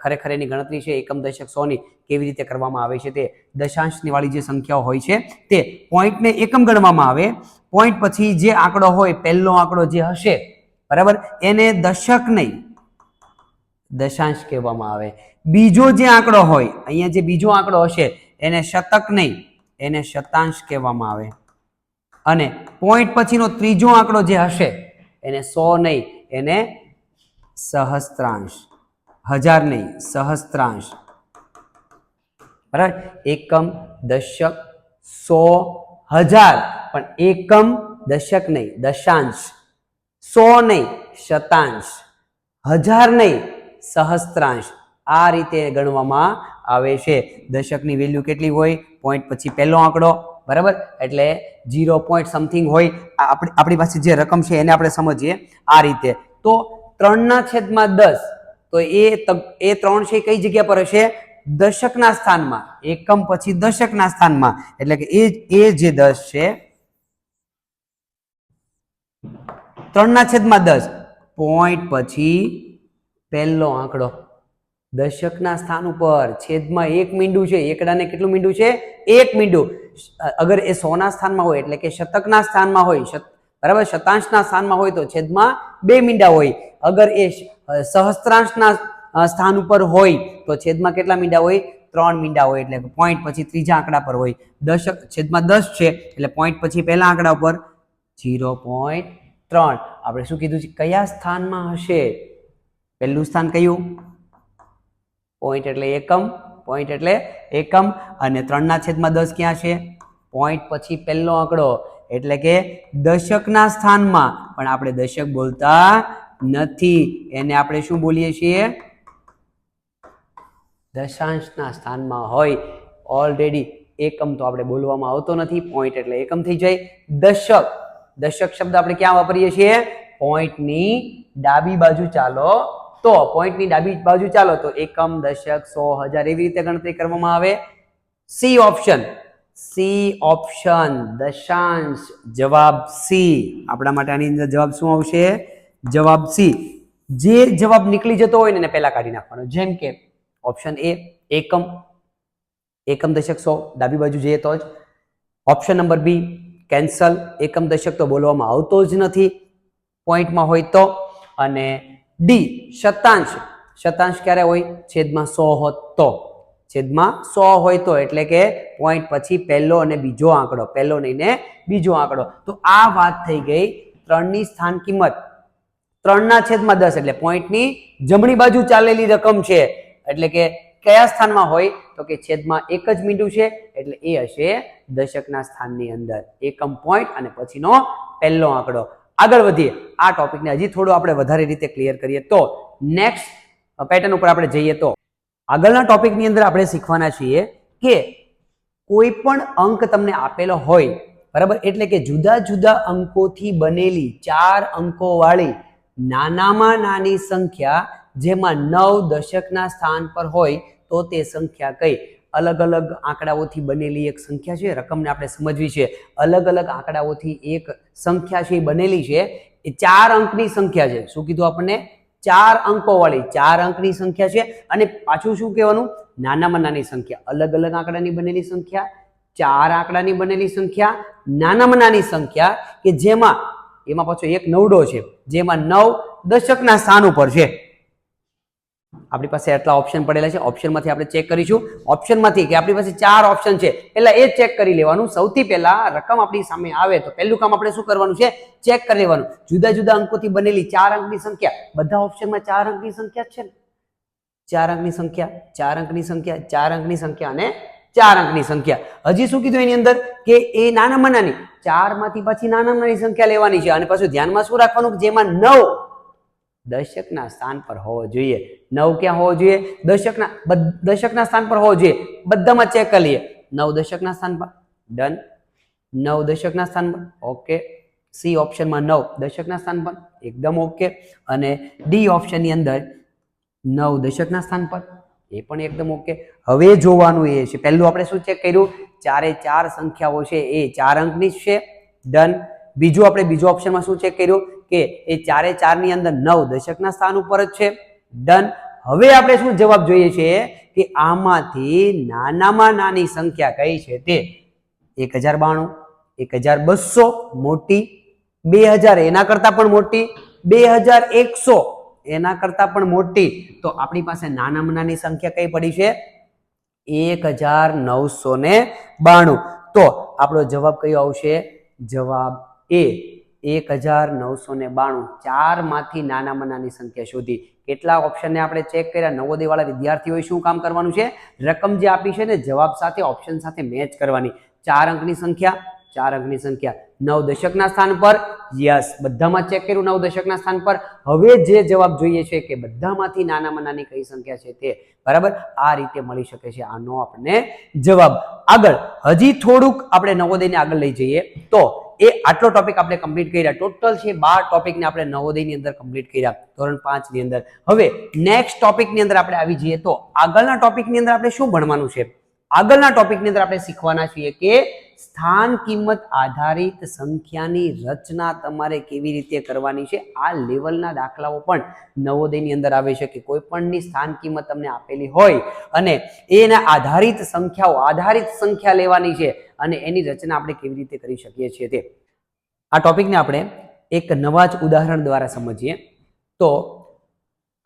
ખરેખર એની ગણતરી છે એકમ, દશક, સોની કેવી રીતે કરવામાં આવે છે. તે દશાંશની વાળી જે સંખ્યાઓ હોય છે તે પોઈન્ટને એકમ ગણવામાં આવે. પોઈન્ટ પછી જે આંકડો હોય પહેલો આંકડો જે હશે, બરાબર, એને દશક નહીં દશાંશ કહેવામાં આવે. બીજો જે આંકડો હોય અહીંયા જે બીજો આંકડો હશે એને શતક નહીં એને શતાંશ કહેવામાં આવે. અને પોઈન્ટ પછીનો ત્રીજો આંકડો જે હશે એને 100 નહીં એને સહસ્ત્રાંશ, 1000 નહીં સહસ્ત્રાંશ, બરાબર. એકમ, દશક, 100, 1000 પણ એકમ, દશક નહીં દશાંશ, 100 નહીં શતાંશ, 1000 નહીં સહસ્ત્રાંશ. આ રીતે ગણવામાં આવે છે. દશકની વેલ્યુ કેટલી હોય? પોઈન્ટ પછી પહેલો આંકડો, બરાબર, એટલે 0. સમથિંગ હોય. આપણી પાસે જે રકમ છે એને આપણે સમજીએ આ રીતે. તો 3/10 તો એ 3 છે કઈ જગ્યા પર હશે? દશકના સ્થાનમાં. એકમ પછી દશકના સ્થાનમાં. એટલે કે એ જે 10 છે 3/10 પોઈન્ટ પછી પહેલો આંકડો દશકના સ્થાન ઉપર છેદમાં 1 મીંડું છે. એકડાને કેટલું મીંડું છે? 1 મીંડું. અગર એ 100 ના સ્થાનમાં હોય એટલે કે શતકના સ્થાનમાં હોય, બરાબર, શતાંશના સ્થાનમાં હોય તો છેદમાં 2 મીંડા હોય. અગર એ સહસ્ત્રાંશના સ્થાન ઉપર હોય તો છેદમાં કેટલા મીંડા હોય? 3 મીંડા હોય. એટલે પોઈન્ટ પછી ત્રીજા આંકડા પર હોય. દશક છેદમાં 10 છે એટલે પોઈન્ટ પછી પહેલા આંકડા ઉપર 0.3. આપણે શું કીધું છે? કયા સ્થાનમાં હશે? પહેલું સ્થાન કયું? પોઈન્ટ એટલે એકમ. પોઈન્ટ એટલે એકમ. અને 3/10 ક્યાં છે? પોઈન્ટ પછી પહેલો આંકડો એટલે કે દશકના સ્થાનમાં. પણ આપણે દશક બોલતા નથી, એને આપણે શું બોલીએ છીએ? દશાંશના સ્થાનમાં હોય. ઓલરેડી એકમ તો આપણે બોલવામાં આવતો નથી, પોઈન્ટ એટલે એકમ થઈ જાય. દશક, દશક શબ્દ આપણે ક્યાં વાપરીએ છીએ? પોઈન્ટની ડાબી બાજુ ચાલો તો, પોઈન્ટની ડાબી બાજુ ચાલો તો એકમ, દશક, 100, 1000 એવી રીતે ગણતરી કરવામાં આવે. સી ઓપ્શન, સી ઓપ્શન, દશાંશ. જવાબ સી. આપણા માટે આની અંદર જવાબ શું આવશે? જવાબ સી. જે જવાબ નીકળી જતો હોય ને એને પહેલા કાઢી નાખવાનો. જેમ કે ઓપ્શન એ એકમ, એકમ દશક 100 ડાબી બાજુ જઈએ તો જ. ઓપ્શન નંબર બી કેન્સલ, એકમ દશક તો બોલવામાં આવતો જ નથી પોઈન્ટમાં હોય તો. અને ડી શતાંશ, શતાંશ ક્યારે હોય? છેદમાં 100 હોત તો. છેદમાં 100 હોય તો, એટલે કે પોઈન્ટ પછી પહેલો અને બીજો આંકડો, પહેલો નહીં ને બીજો આંકડો. તો આ વાત થઈ ગઈ 3 ની સ્થાન કિંમત. 3/10 એટલે પોઈન્ટની જમણી બાજુ ચાલેલી રકમ છે. એટલે કે કયા સ્થાનમાં હોય? તો કે છેદમાં 1 જ મીંડું છે એટલે એ હશે દશકના સ્થાનની અંદર. એકમ, પોઈન્ટ અને પછીનો પહેલો આંકડો. આગળ વધીએ. આ ટોપિકને હજી થોડો આપણે વધારે રીતે ક્લિયર કરીએ તો નેક્સ્ટ પેટર્ન ઉપર આપણે જઈએ તો આગળના ટોપિકની અંદર આપણે શીખવાના છીએ કે કોઈ પણ અંક તમને આપેલો હોય, બરાબર, એટલે કે જુદા જુદા અંકોથી બનેલી 4 અંકો વાળી નાનામાં નાની સંખ્યા જેમાં 9 દશકના સ્થાન પર હોય તો તે સંખ્યા કઈ? અલગ અલગ આંકડાઓથી બનેલી એક સંખ્યા છે, રકમને આપણે સમજવી છે. અલગ અલગ આંકડાઓથી એક સંખ્યા છે બનેલી છે, એ 4 અંકની સંખ્યા છે. શું કીધું આપણને? 4 અંકો વાળી 4 અંકની સંખ્યા છે. અને પાછું શું કહેવાનું? નાનામાં નાની સંખ્યા. અલગ અલગ આંકડાની બનેલી સંખ્યા, 4 આંકડાની બનેલી સંખ્યા, નાનામાં નાની સંખ્યા કે જેમાં એમાં પાછો એક નવડો છે, જેમાં 9 દશકના સ્થાન ઉપર છે. આપણી પાસે આટલા ઓપ્શન પડેલા છે. ઓપ્શનમાંથી આપણે ચેક કરીશું. ઓપ્શનમાંથી કે આપણી પાસે 4 ઓપ્શન છે, પહેલા એ ચેક કરી લેવાનું. સૌથી પહેલા રકમ આપણી સામે આવે તો પહેલું કામ આપણે શું કરવાનું છે? ચેક કરી લેવાનું. જુદા જુદા અંકોથી બનેલી 4 અંકની સંખ્યા. બધા ઓપ્શનમાં 4 અંકની સંખ્યા છે ને? 4 અંકની સંખ્યા, 4 અંકની સંખ્યા, 4 અંકની સંખ્યા અને 4 અંકની સંખ્યા. હજી શું કીધું એની અંદર? કે એ નાનામાં નાની 4 માંથી પછી નાનામાં નાની સંખ્યા લેવાની છે. અને પાછું ધ્યાનમાં શું રાખવાનું? જેમાં 9 દશકના સ્થાન પર હોવો જોઈએ. 9 ક્યાં હોવો જોઈએ? દશકના સ્થાન પર હોવો જોઈએ. બધામાં ચેક કરી લઈએ. 9 દશકના સ્થાન પર, ડન. 9 દશકના સ્થાન પર, ઓકે. સી ઓપ્શનમાં 9 દશકના સ્થાન પર, એકદમ ઓકે. અને ડી ઓપ્શનની અંદર 9 દશકના સ્થાન પર, એ પણ એકદમ ઓકે. હવે જોવાનું એ છે, પહેલું આપણે શું ચેક કર્યું? 4 સંખ્યાઓ છે એ 4 અંકની જ છે, ડન. બીજું આપણે બીજો ઓપ્શનમાં શું ચેક કર્યું? કે એ 4 ની અંદર 9 દશકના સ્થાન ઉપર જ છે, ડન. હવે આપણે શું જવાબ જોઈએ છે? કે આમાંથી નાનામાં નાની સંખ્યા કઈ છે તે 1092, 1200 મોટી, 2000 એના કરતા પણ મોટી, 2100 એના કરતા પણ મોટી. તો આપણી પાસે નાનામાં નાની સંખ્યા કઈ પડી છે? 1992. તો આપણો જવાબ કયો આવશે? જવાબ એ 1992. 4 માંથી નાનામાં નાની સંખ્યા શોધી. કેટલા ઓપ્શનને આપણે ચેક કર્યા? નવોદય વાળા વિદ્યાર્થીઓએ શું કામ કરવાનું છે? રકમ જે આપી છે ને જવાબ સાથે ઓપ્શન સાથે મેચ કરવાની. 4 અંકની સંખ્યા, 4 અંકની સંખ્યા, 9 દશકના સ્થાન પર, યસ, બધામાં ચેક કર્યું 9 દશકના સ્થાન પર. હવે જે જવાબ જોઈએ છે કે બધામાંથી નાનામાં નાની કઈ સંખ્યા છે તે, બરાબર, આ રીતે મળી શકે છે આનો આપણને જવાબ. આગળ હજી થોડુંક આપણે નવોદયને આગળ લઈ જઈએ તો એ આટલો ટોપિક આપણે કમ્પ્લીટ કર્યા. ટોટલ છે 12 ટોપિકને આપણે નવોદયની અંદર કમ્પ્લીટ કર્યા ધોરણ 5 ની અંદર. હવે નેક્સ્ટ ટોપિકની અંદર આપણે આવી જઈએ તો આગળના ટોપિકની અંદર આપણે શું ભણવાનું છે? આગળના ટોપિકની અંદર આપણે શીખવાના છીએ કે સ્થાન કિંમત આધારિત સંખ્યાની રચના તમારે કેવી રીતે કરવાની છે. આ લેવલના દાખલાઓ પણ નવોદયની અંદર આવે છે કે કોઈ પણની સ્થાન કિંમત તમને આપેલી હોય અને એના આધારિત સંખ્યા લેવાની છે અને એની રચના આપણે કેવી રીતે કરી શકીએ છીએ તે આ ટોપિકને આપણે એક નવા જ ઉદાહરણ દ્વારા સમજીએ. તો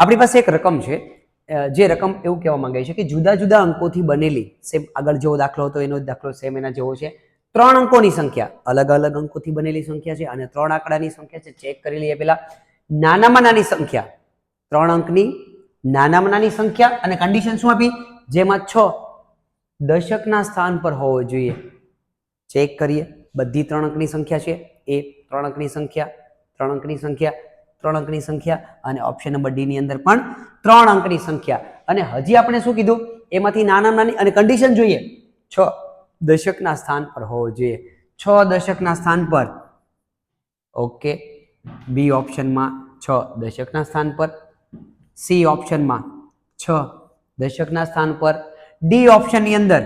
આપણી પાસે એક રકમ છે, જે રકમ એવું કહેવા માંગે છે કે જુદા જુદા અંકોથી બનેલી, સેમ આગળ જેવો દાખલો હતો એનો જ દાખલો સેમ એના જેવો છે. 3 અંકોની સંખ્યા, અલગ અલગ અંકોથી બનેલી સંખ્યા છે અને 3 આંકડાની સંખ્યા છે. ચેક કરી લઈએ પહેલા. નાનામાં નાની સંખ્યા, 3 અંકની નાનામાં નાની સંખ્યા અને કન્ડિશન શું આપી? જેમાં 6 દશકના સ્થાન પર હોવો જોઈએ. ચેક કરીએ. બધી 3 અંકની સંખ્યા છે. એ 3 અંકની સંખ્યા, 3 અંકની સંખ્યા, 3 અંકની સંખ્યા અને ઓપ્શન નંબર ડી ની અંદર પણ 3 અંકની સંખ્યા. અને હજી આપણે શું કીધું? એમાંથી નાનામાં નાની અને કન્ડિશન જોઈએ 6 દશકના સ્થાન પર હોવો જોઈએ. 6 દશકના સ્થાન પર. ઓકે, બી ઓપ્શનમાં 6 દશકના સ્થાન પર, સી ઓપ્શનમાં 6 દશકના સ્થાન પર, ડી ઓપ્શનની અંદર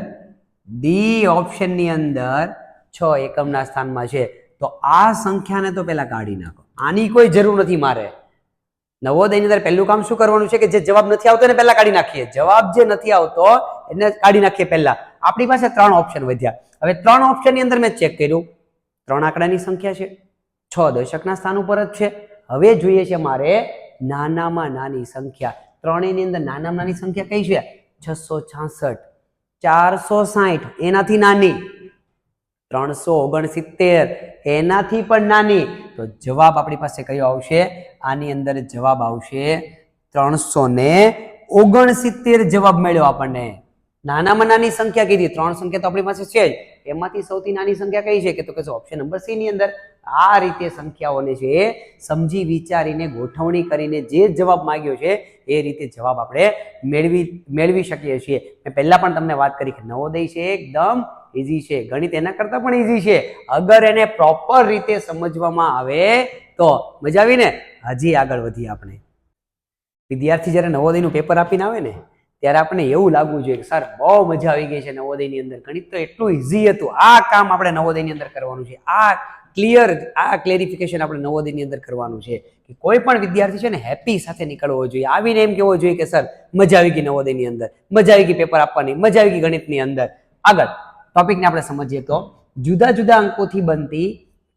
6 એકમના સ્થાનમાં છે. તો આ સંખ્યાને તો પહેલા કાઢી નાખો. આની કોઈ જરૂર નથી મારે. નવોદયની અંદર પહેલું કામ શું કરવાનું છે કે જે જવાબ નથી આવતો એને પહેલા કાઢી નાખીએ. જવાબ જે નથી આવતો એને કાઢી નાખીએ પહેલા. આપણી પાસે 3 ઓપ્શન વધ્યા. હવે 3 ઓપ્શનની અંદર મેં ચેક કર્યું, 3 આંકડાની સંખ્યા છે, 6 દશકના સ્થાન ઉપર જ છે. હવે જોઈએ છે મારે નાનામાં નાની સંખ્યા. 3 ની અંદર નાનામાં નાની સંખ્યા કઈ છે? 666, 460 એનાથી નાની, 369 એનાથી પણ નાની. તો જવાબ આપણી પાસે કયો આવશે? આની અંદર જવાબ આવશે 369 જવાબ મળ્યો આપણને. નાનામાં નાની સંખ્યા કીધી, 3 સંખ્યા તો આપણી પાસે છે જ, એમાંથી સૌથી નાની સંખ્યા કઈ છે કે તો કે ઓપ્શન નંબર સી ની અંદર. આ રીતે સંખ્યાઓને છે સમજી વિચારીને ગોઠવણી કરીને જે જવાબ માંગ્યો છે એ રીતે જવાબ આપણે મેળવી શકીએ છીએ. મેં પહેલા પણ તમને વાત કરી કે નવોદય છે એકદમ ઈઝી છે, ગણિત એના કરતા પણ ઈઝી છે અગર એને પ્રોપર રીતે સમજવામાં આવે તો. મજા આવી ને? હજી આગળ વધીએ આપણે. વિદ્યાર્થી જ્યારે નવોદયનું પેપર આપીને આવે ને ત્યારે આપણે એવું લાગવું જોઈએ કે સર બહુ મજા આવી ગઈ છે નવોદયની અંદર, ગણિત તો એટલું ઈઝી હતું. આ કામ આપણે નવોદયની અંદર કરવાનું છે. આ ક્લેરિફિકેશન આપણે નવોદયની અંદર કરવાનું છે કે કોઈ પણ વિદ્યાર્થી છે ને હેપી સાથે નીકળવો જોઈએ. આવીને એમ કહેવો જોઈએ કે સર મજા આવી ગઈ નવોદયની અંદર, મજા આવી ગઈ પેપર આપવાની, મજા આવી ગઈ ગણિતની અંદર. આગળ ટોપિકને આપણે સમજીએ તો જુદા જુદા અંકોથી બનતી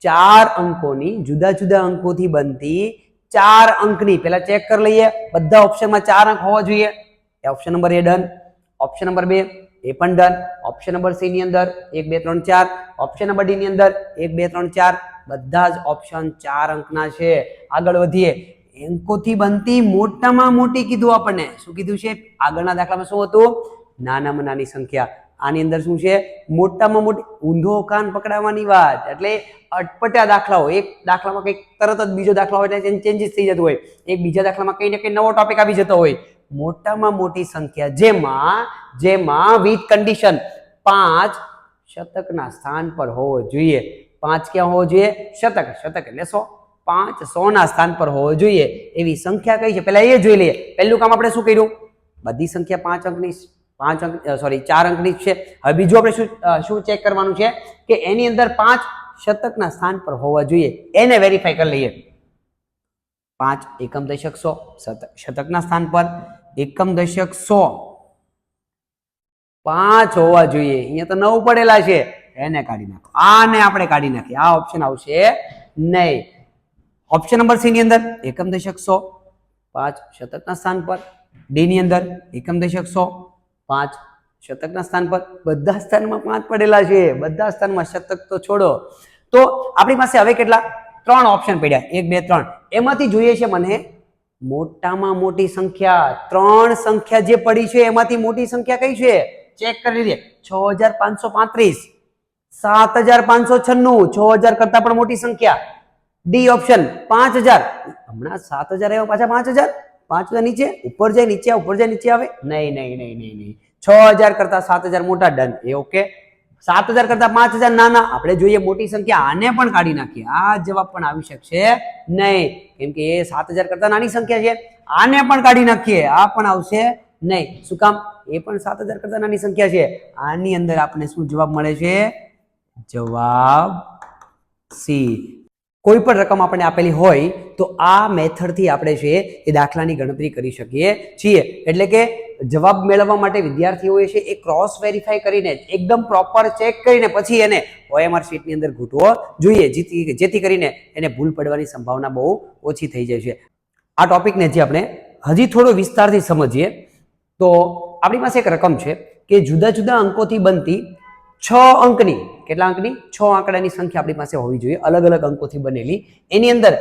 4 અંકોની, જુદા જુદા અંકોથી બનતી 4 અંકની, પહેલા ચેક કરી લઈએ બધા ઓપ્શનમાં 4 અંક હોવા જોઈએ. ઓપ્શન નંબર એ ડન, ઓપ્શન નંબર 2 એ પણ ડન, ઓપ્શન નંબર સી ની અંદર 1 2 3 4, ઓપ્શન નંબર ડી ની અંદર 1 2 3 4, બધા જ ઓપ્શન 4 અંકના છે. આગળ વધીએ. અંકોથી બનતી મોટામાં મોટી કીધું આપણને. શું કીધું છે? આગળના દાખલામાં શું હતું? નાનામાં નાની સંખ્યા. આની અંદર શું છે? મોટામાં મોટી. ઊંધો કાન પકડાવવાની વાત. એટલે અટપટા દાખલાઓ, એક દાખલામાં કંઈક તરત જ બીજો દાખલો હોય એટલે ચેન્જીસ થઈ જતું હોય, એક બીજા દાખલામાં કંઈ ને કંઈ નવો ટોપિક આવી જતો હોય. મોટામાં મોટી સંખ્યા જેમાં વિથ કન્ડિશન 5 શતકના સ્થાન પર હોવો જોઈએ. 5 ક્યાં હોવો જોઈએ? શતક એટલે 100. 5 100 ના સ્થાન પર હોવો જોઈએ એવી સંખ્યા કઈ છે પહેલા એ જોઈ લઈએ. પહેલું કામ આપણે શું કર્યું? બધી સંખ્યા 4 અંકની છે. હવે બીજું આપણે શું ચેક કરવાનું છે કે એની અંદર 5 શતકના સ્થાન પર હોવા જોઈએ. એને વેરીફાઈ કરી લઈએ. 5 એકમ દશક 100 શતકના સ્થાન પર, એકમ દશક 100 5 હોવા જોઈએ. અહીંયા તો 9 પડેલા છે, એને કાઢી નાખો. આને આપણે કાઢી નાખીએ. આ ઓપ્શન આવશે નહીં. ઓપ્શન નંબર સી ની અંદર એકમ દશક 100 5 શતકના સ્થાન પર, ડી ની અંદર એકમ દશક 100 5 શતકના સ્થાન પર. બધા સ્થાનમાં 5 પડેલા છે, બધા સ્થાનમાં શતક તો છોડો. તો આપણી પાસે હવે કેટલા? 3 ઓપ્શન પડ્યા, 1 2 3. એમાંથી જોઈએ છે મને મોટામાં મોટી સંખ્યા. 3 સંખ્યા જે પડી છે એમાંથી મોટી સંખ્યા કઈ છે? ચેક કરી લઈએ. 6535, 7596, 6000 કરતા પણ મોટી સંખ્યા. D option 5000. હમણાં 7000 આવ્યા, પાછા 5000. 5000 નીચે ઉપર જાય, નીચે ઉપર જાય, નીચે આવે. નહીં. 6000 કરતા 7000 મોટા. ડન. એ ઓકે. 7000 કરતા 5000 નાના. આપણે જોઈએ મોટી સંખ્યા. આને પણ કાઢી નાખીએ. આ જવાબ પણ આવી શકશે નહીં, કેમ કે એ 7000 કરતા નાની સંખ્યા છે. આને પણ કાઢી નાખીએ. આ પણ આવશે નહીં. શું કામ? એ પણ 7000 કરતા નાની સંખ્યા છે. આની અંદર આપણે શું જવાબ મળે છે? જવાબ સી. કોઈ પણ રકમ આપણે આપેલી હોય તો આ મેથડથી આપણે છે એ દાખલાની ગણતરી કરી શકીએ છીએ. એટલે કે જવાબ મેળવવા માટે વિદ્યાર્થીઓએ છે એ ક્રોસ વેરીફાઈ કરીને એકદમ પ્રોપર ચેક કરીને પછી એને OMR શીટની અંદર ઘૂંટવો જોઈએ, જેથી કરીને એને ભૂલ પડવાની સંભાવના બહુ ઓછી થઈ જાય છે. આ ટોપિકને જે આપણે હજી થોડો વિસ્તારથી સમજીએ તો આપણી પાસે એક રકમ છે કે જુદા જુદા અંકોથી બનતી 6 અંકની, કેટલા અંકની? 6 આંકડાની સંખ્યા આપણી પાસે હોવી જોઈએ, અલગ અલગ અંકોથી બનેલી. એની અંદર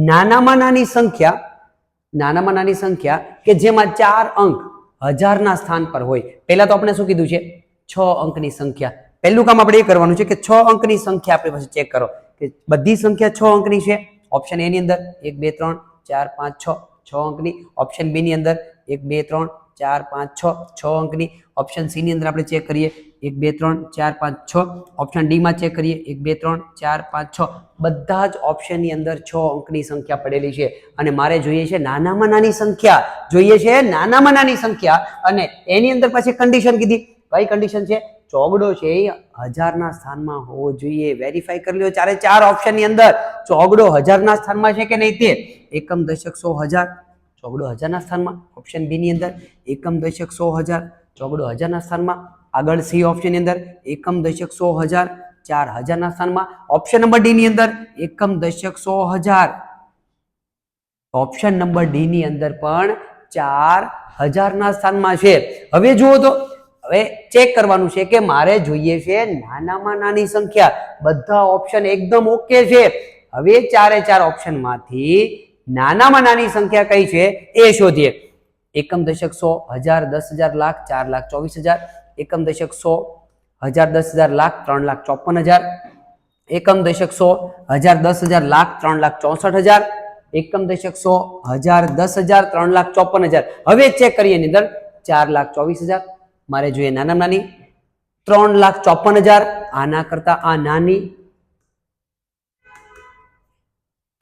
નાનામાં નાની સંખ્યા કે જેમાં 4 અંક હજારના સ્થાન પર હોય. પહેલા તો આપણે શું કીધું છે? 6 અંકની સંખ્યા. પહેલું કામ આપણે એ કરવાનું છે કે 6 અંકની સંખ્યા આપણી પાસે ચેક કરો કે બધી સંખ્યા 6 અંકની છે. ઓપ્શન એ ની અંદર 1 2 3 4 5 6 અંકની. ઓપ્શન બી ની અંદર 1 2 3 4 5 6 અંકની. ઓપ્શન સી ની અંદર આપણે ચેક કરીએ 1 2 3 4 5 6. ઓપ્શન ડી માં ચેક કરીએ 1 2 3 4 5 6. બધા જ ઓપ્શન ની અંદર 6 અંકની સંખ્યા પડેલી છે અને મારે જોઈએ છે નાનામાં નાની સંખ્યા, જોઈએ છે નાનામાં નાની સંખ્યા. અને એની અંદર પછી કન્ડિશન કીધી. કઈ કન્ડિશન છે? ચોગડો છે એ હજારના સ્થાનમાં હોવો જોઈએ. વેરીફાઈ કરી લો ચારે ચાર ઓપ્શન ની અંદર ચોગડો હજારના સ્થાનમાં છે કે નહીં તે. એકમ દશક સો હજાર, ચોગડો હજારના સ્થાનમાં. ઓપ્શન બી ની અંદર એકમ દશક 100,000, ચોગડો હજારના સ્થાનમાં. આગળ સી ઓપ્શન ની અંદર એકમ દશક 100,000 4,000ના સ્થાનમાં. ઓપ્શન નંબર ડી ની અંદર એકમ દશક 100,000. ઓપ્શન નંબર ડી ની અંદર પણ 4,000ના સ્થાનમાં છે. હવે જુઓ તો હવે ચેક કરવાનું છે કે મારે જોઈએ છે નાનામાં નાની સંખ્યા. બધા ઓપ્શન એકદમ ઓકે છે. હવે ચારે ચાર ઓપ્શન માંથી નાનામાં નાની સંખ્યા કઈ છે એ શોધીએ. એકમ દશક 100,000 10,000 લાખ 4,24,000. એકમ દશક 100,000 10,000 લાખ 3,54,000. એકમ દશક 100,000 10,000 લાખ 3,64,000. એકમ દશક 100,000 10,000 3,54,000. હવે ચેક કરીએ એની અંદર 4,24,000 મારે જોઈએ નાનામાં નાની. 3,54,000 આના કરતા આ નાની.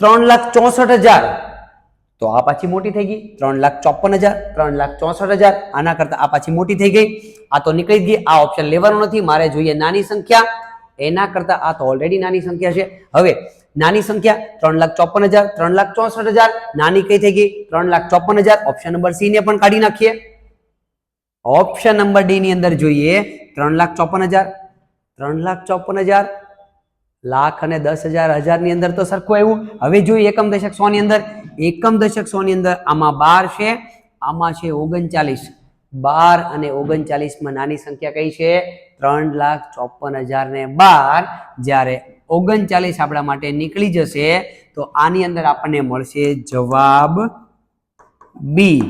3,64,000 તો આ પાછી મોટી થઈ ગઈ. 3,54,000 3,64,000 આના કરતા આ પાછી મોટી થઈ ગઈ. આ તો નીકળી ગઈ, આ ઓપ્શન લેવાનો નથી. મારે જોઈએ નાની સંખ્યા, એના કરતા આ તો ઓલરેડી નાની સંખ્યા છે. હવે નાની સંખ્યા 3,54,000 3,64,000 નાની કઈ થઈ ગઈ? 3,54,000. ઓપ્શન નંબર સી ને પણ કાઢી નાખીએ. ઓપ્શન નંબર ડી ની અંદર જોઈએ 3,54,000 3,54,000 લાખ અને 10,000 હજારની અંદર તો સરખું આવ્યું. હવે જોઈએ એકમ દશક 100 ની અંદર. એકમ દશક 100 ની અંદર આમાં 12 છે, આમાં છે 39. 12 અને 39 માં નાની સંખ્યા કઈ છે? 3,54,000 ને 12. જ્યારે 39 આપણા માટે નીકળી જશે તો આની અંદર આપણને મળશે જવાબ બી.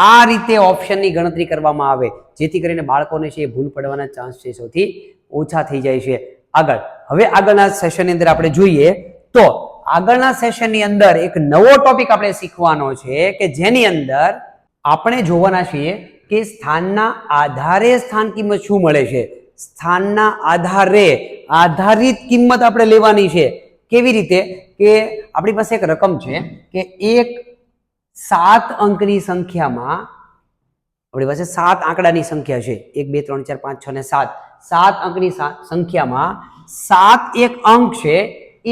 આ રીતે ઓપ્શનની ગણતરી કરવામાં આવે જેથી કરીને બાળકોને છે ભૂલ પડવાના ચાન્સ છે સૌથી ઓછા થઈ જાય છે. આગળ હવે આગળના સેશનની અંદર આપણે જોઈએ તો આગળના સેશનની અંદર એક નવો ટોપિક આપણે શીખવાનો છે કે જેની અંદર આપણે જોવાના છીએ કે સ્થાનના આધારે સ્થાન કિંમત શું મળે છે. સ્થાનના આધારે આધારિત કિંમત આપણે લેવાની છે. કેવી રીતે? કે આપણી પાસે એક રકમ છે કે એક 7 અંકની સંખ્યામાં આપણી પાસે 7 આંકડાની સંખ્યા છે. 1 2 3 4 5 6 ને 7. 7 અંકની સંખ્યામાં 7 એક અંક છે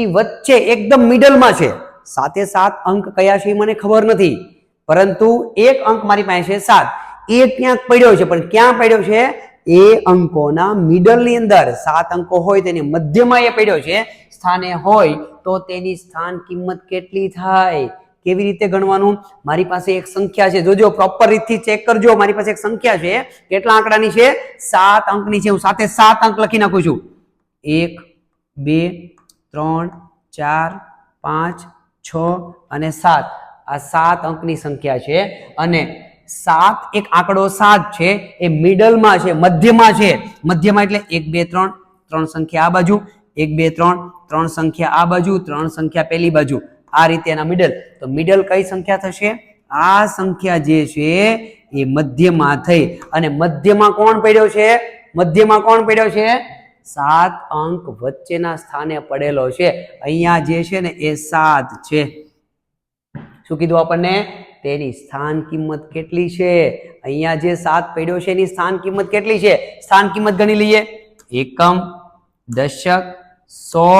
એ વચ્ચે એકદમ મિડલમાં છે. 7 અંક કયા છે મને ખબર નથી, પરંતુ એક અંક મારી પાસે છે 7. એ ક્યાંક પડ્યો છે, પણ ક્યાં પડ્યો છે? એ અંકોના મિડલની અંદર. 7 અંકો હોય તેની મધ્યમાં એ પડ્યો છે. સ્થાને હોય તો તેની સ્થાન કિંમત કેટલી થાય? કેવી રીતે ગણવાનું? મારી પાસે એક સંખ્યા છે, જોજો પ્રોપર રીતથી ચેક કરજો. મારી પાસે એક સંખ્યા છે, કેટલા આંકડાની છે? 7 અંકની છે. હું સાથે 7 અંક લખી નાખું છું. 1 2 3 4 5 6 અને 7. આ 7 અંકની સંખ્યા છે અને 7 એક આંકડો 7 છે એ મિડલમાં છે, મધ્યમાં છે. મધ્યમાં એટલે 1 2 3 3 સંખ્યા આ બાજુ, 1 2 3 3 સંખ્યા આ બાજુ, 3 સંખ્યા પેલી બાજુ. આ રીતે એના મિડલ. તો મિડલ કઈ સંખ્યા થશે? આ સંખ્યા જે છે એ મધ્યમાં થઈ. અને મધ્યમાં કોણ પડ્યો છે? મધ્યમાં કોણ પડ્યો છે? 7 અંક વચ્ચેના સ્થાને પડેલો છે. અહીંયા જે છે ને એ 7 છે. શું કીધું આપણને? તેની સ્થાન કિંમત કેટલી છે? અહીંયા જે 7 પડ્યો છે એની સ્થાન કિંમત કેટલી છે? સ્થાન કિંમત ગણી લઈએ. એકમ દશક, સો,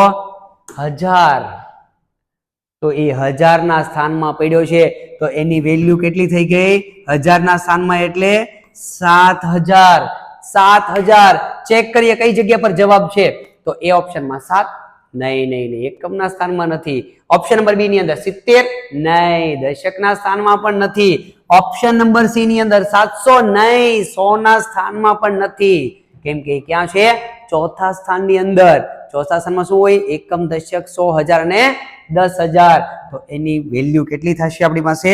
હજાર. તો એ હજારના સ્થાનમાં પડ્યો છે તો એની વેલ્યુ કેટલી થઈ ગઈ? હજારના સ્થાનમાં એટલે 7000. 7000 ચેક કરીએ કઈ જગ્યા પર જવાબ છે. તો એ ઓપ્શનમાં 7. નહીં નહીં નહીં, એકમના સ્થાનમાં નથી. ઓપ્શન નંબર બી ની અંદર 70. નહીં, દશકના સ્થાનમાં પણ નથી. ઓપ્શન નંબર સી ની અંદર 700. નહીં, 100 ના સ્થાનમાં પણ નથી. કેમ કે ક્યાં છે? ચોથા સ્થાનની અંદર. ચોથા સ્થાનમાં શું હોય? એકમ, દશક, 100, હજાર અને 10,000. તો એની વેલ્યુ કેટલી થશે આપણી પાસે?